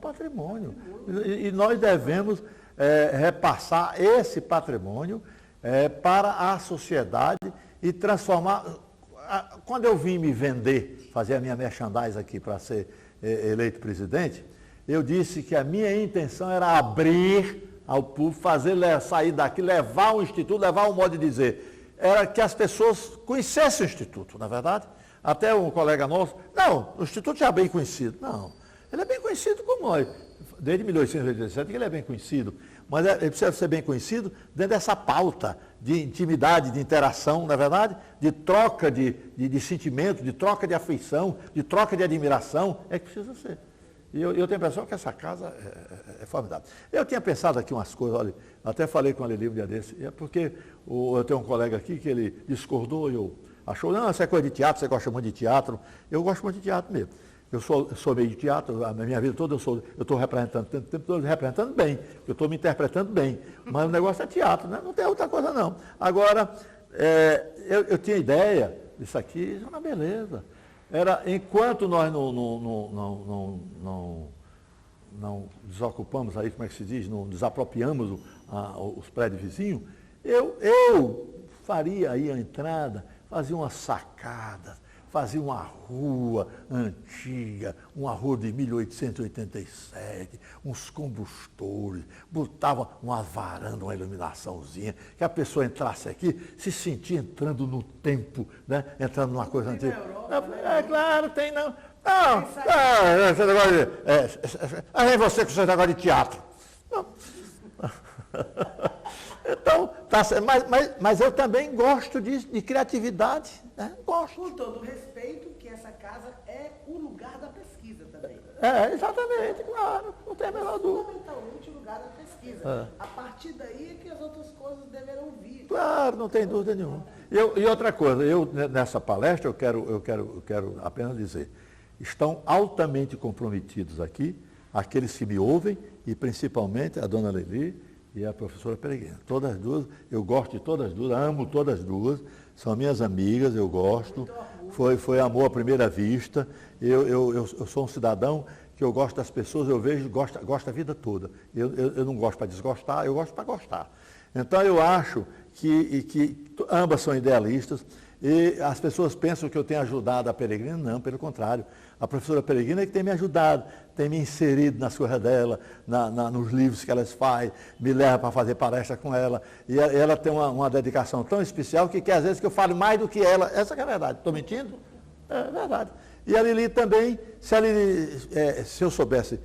E nós devemos repassar esse patrimônio para a sociedade e transformar. Quando eu vim me vender, fazer a minha merchandise aqui para ser eleito presidente, eu disse que a minha intenção era abrir ao público, sair daqui, levar o Instituto, levar um modo de dizer. Era que as pessoas conhecessem o Instituto, na é verdade. Até um colega nosso, não, o Instituto já é bem conhecido. Não, ele é bem conhecido como nós. Desde 1887 que ele é bem conhecido. Mas ele precisa ser bem conhecido dentro dessa pauta de intimidade, de interação, na é verdade, de troca de sentimento, de troca de afeição, de troca de admiração, é que precisa ser. E eu tenho a impressão que essa casa é formidável. Eu tinha pensado aqui umas coisas, olha, até falei com a Lili um dia desse, porque eu tenho um colega aqui que ele discordou, achou, não, essa é coisa de teatro, você gosta muito de teatro. Eu gosto muito de teatro mesmo. Eu sou meio de teatro, a minha vida toda eu estou representando bem, eu estou me interpretando bem, mas o negócio é teatro, né? Não tem outra coisa não. Agora, eu tinha ideia, isso aqui é uma beleza. Enquanto nós não desocupamos aí, como é que se diz, não desapropriamos os prédios vizinhos, eu faria aí a entrada, fazia umas sacadas, fazia uma rua antiga, uma rua de 1887, uns combustores, botava uma varanda, uma iluminaçãozinha, que a pessoa entrasse aqui, se sentia entrando no tempo, né? Entrando numa coisa antiga. Claro, tem não. Não, esse negócio de. Aí você com esse negócio de teatro. Não. Então, tá, mas eu também gosto de criatividade, né? Gosto.
Com todo o respeito, que essa casa é o lugar da pesquisa também.
Exatamente, claro, não tem a menor dúvida.
Fundamentalmente o lugar da pesquisa. A partir daí é que as outras coisas deverão vir.
Claro, não tem dúvida nenhuma. E outra coisa, nessa palestra eu quero apenas dizer, estão altamente comprometidos aqui, aqueles que me ouvem, e principalmente a dona Lili, e a professora Peregrina. Todas as duas, eu gosto de todas as duas, amo todas as duas, são minhas amigas, eu gosto, foi amor à primeira vista, eu sou um cidadão que eu gosto das pessoas, eu vejo, gosto a vida toda. Eu não gosto para desgostar, eu gosto para gostar. Então eu acho que ambas são idealistas, e as pessoas pensam que eu tenho ajudado a Peregrina, não, pelo contrário. A professora Peregrina é que tem me ajudado, tem me inserido nas coisas dela, nos livros que elas faz, me leva para fazer palestra com ela. E ela tem uma dedicação tão especial que às vezes que eu falo mais do que ela. Essa que é a verdade. Estou mentindo? É verdade. E a Lili também, se eu soubesse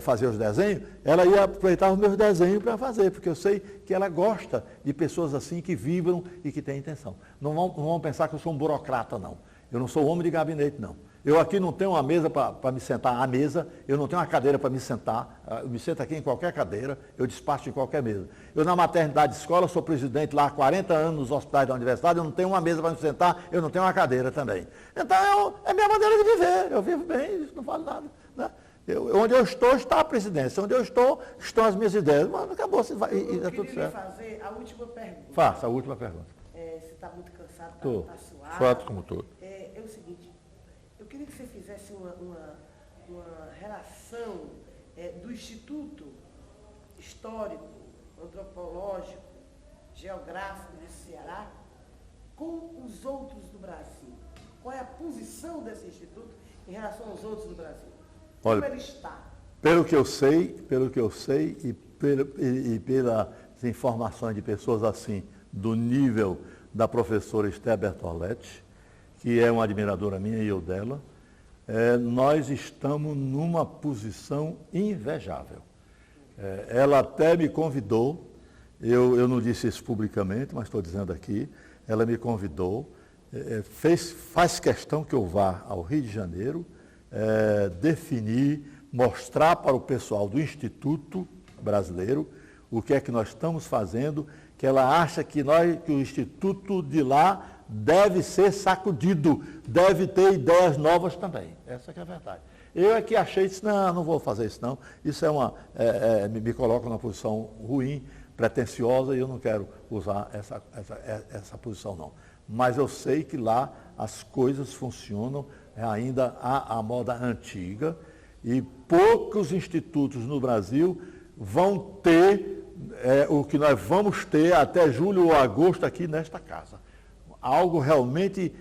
fazer os desenhos, ela ia aproveitar os meus desenhos para fazer, porque eu sei que ela gosta de pessoas assim que vibram e que têm intenção. Não vão pensar que eu sou um burocrata, não. Eu não sou homem de gabinete, não. Eu aqui não tenho uma mesa para me sentar à mesa, eu não tenho uma cadeira para me sentar, eu me sento aqui em qualquer cadeira, eu despacho em qualquer mesa. Eu na maternidade de escola, sou presidente lá há 40 anos nos hospitais da universidade, eu não tenho uma mesa para me sentar, eu não tenho uma cadeira também. Então é a minha maneira de viver, eu vivo bem, não falo nada. Né? Onde eu estou, está a presidência, onde eu estou, estão as minhas ideias. Mas acabou, e dá tudo certo.
Eu queria fazer a última pergunta.
Faça a última pergunta.
Você está muito cansado, está suado.
Fato como todo.
É o seguinte, eu queria que você fizesse uma relação do Instituto Histórico, Antropológico, Geográfico do Ceará com os outros do Brasil. Qual é a posição desse instituto em relação aos outros do Brasil? Como ele está?
Pelo que eu sei e pelas informações de pessoas assim, do nível da professora Esther Bertoletti, que é uma admiradora minha e eu dela, nós estamos numa posição invejável. Ela até me convidou, eu não disse isso publicamente, mas estou dizendo aqui, ela me convidou, faz questão que eu vá ao Rio de Janeiro, definir, mostrar para o pessoal do Instituto Brasileiro o que é que nós estamos fazendo, que ela acha que o Instituto de lá deve ser sacudido, deve ter ideias novas também. Essa que é a verdade. Eu é que achei isso, não vou fazer isso não. Isso me coloca numa posição ruim, pretensiosa e eu não quero usar essa posição não. Mas eu sei que lá as coisas funcionam ainda à moda antiga e poucos institutos no Brasil vão ter o que nós vamos ter até julho ou agosto aqui nesta casa. Algo realmente,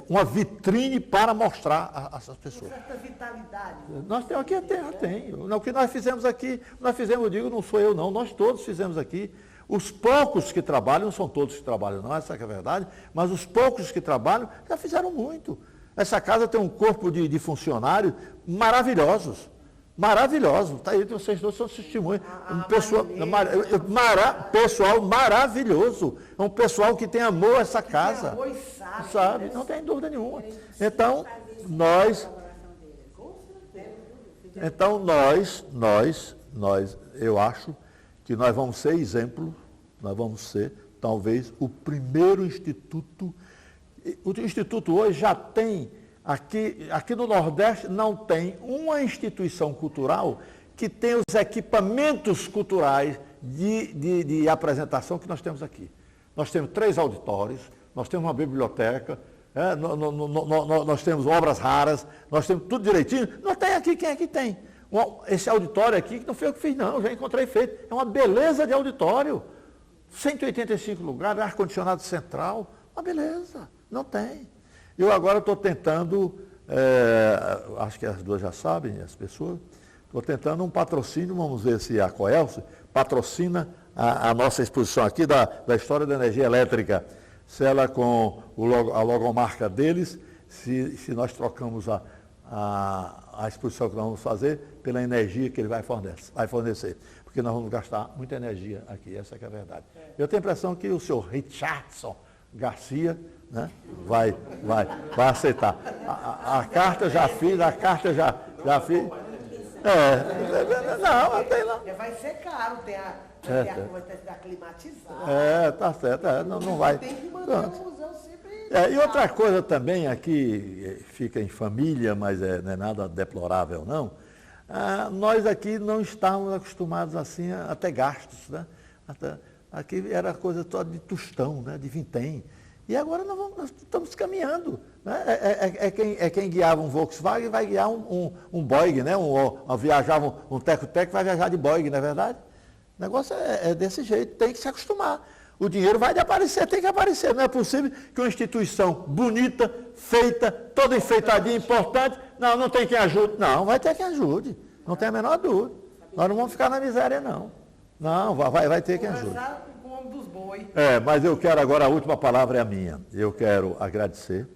uma vitrine para mostrar a essas pessoas.
Com certa vitalidade.
Nós temos aqui, tem. O que nós fizemos aqui, eu digo, não sou eu não, nós todos fizemos aqui. Os poucos que trabalham, não são todos que trabalham não, essa é a verdade, mas os poucos que trabalham já fizeram muito. Essa casa tem um corpo de funcionários maravilhosos. Maravilhosos. Tá aí, vocês dois são testemunhas. Pessoal maravilhoso. É um pessoal que tem amor a essa casa.
Amor e
sabe, não tem dúvida nenhuma. Então, nós, eu acho que nós vamos ser exemplo, nós vamos ser, talvez, o primeiro instituto. O instituto hoje já tem, aqui no Nordeste, não tem uma instituição cultural que tenha os equipamentos culturais de apresentação que nós temos aqui. Nós temos 3 auditórios, nós temos uma biblioteca, nós temos obras raras, nós temos tudo direitinho. Não tem aqui, quem é que tem? Esse auditório aqui, que não foi eu que fiz não, já encontrei feito. É uma beleza de auditório. 185 lugares, ar-condicionado central, uma beleza. Não tem. Eu agora estou tentando, acho que as duas já sabem, as pessoas, estou tentando um patrocínio, vamos ver se a Coelce patrocina a nossa exposição aqui da história da energia elétrica, se ela com a logomarca deles, se nós trocamos a exposição que nós vamos fazer pela energia que ele vai fornecer. Porque nós vamos gastar muita energia aqui, essa que é a verdade. Eu tenho a impressão que o senhor Richardson Garcia, né, vai aceitar. A carta já fiz, já fiz. Não, tem lá.
Vai ser caro, tem a climatizada.
Tá certo, não vai.
Tem que manter o museu sempre.
E outra coisa também, aqui fica em família, mas não é nada deplorável não. Nós aqui não estávamos acostumados assim a ter gastos, né? Aqui era coisa toda de tostão, né? De vintém. E agora nós estamos caminhando. Né? Quem guiava um Volkswagen vai guiar um Boeing, né? Viajava um Teco-Teco, vai viajar de Boeing, não é verdade? O negócio é desse jeito, tem que se acostumar. O dinheiro vai aparecer, tem que aparecer. Não é possível que uma instituição bonita, feita, toda enfeitadinha, importante, não tem quem ajude. Não, vai ter quem ajude. Não tem a menor dúvida. Nós não vamos ficar na miséria, não. Não, vai ter quem ajude. Mas eu quero agora, a última palavra é a minha. Eu quero agradecer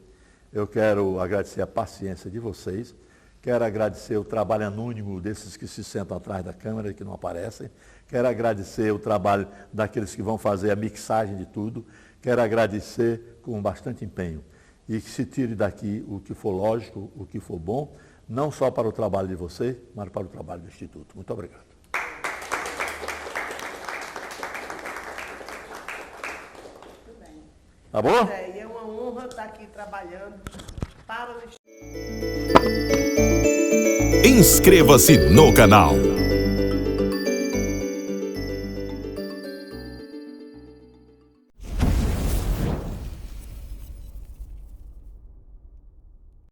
a paciência de vocês, quero agradecer o trabalho anônimo desses que se sentam atrás da câmera e que não aparecem, quero agradecer o trabalho daqueles que vão fazer a mixagem de tudo, quero agradecer com bastante empenho e que se tire daqui o que for lógico, o que for bom, não só para o trabalho de vocês, mas para o trabalho do Instituto. Muito obrigado. Tá bom?
E é uma honra estar aqui trabalhando para o Instituto.
Inscreva-se no canal.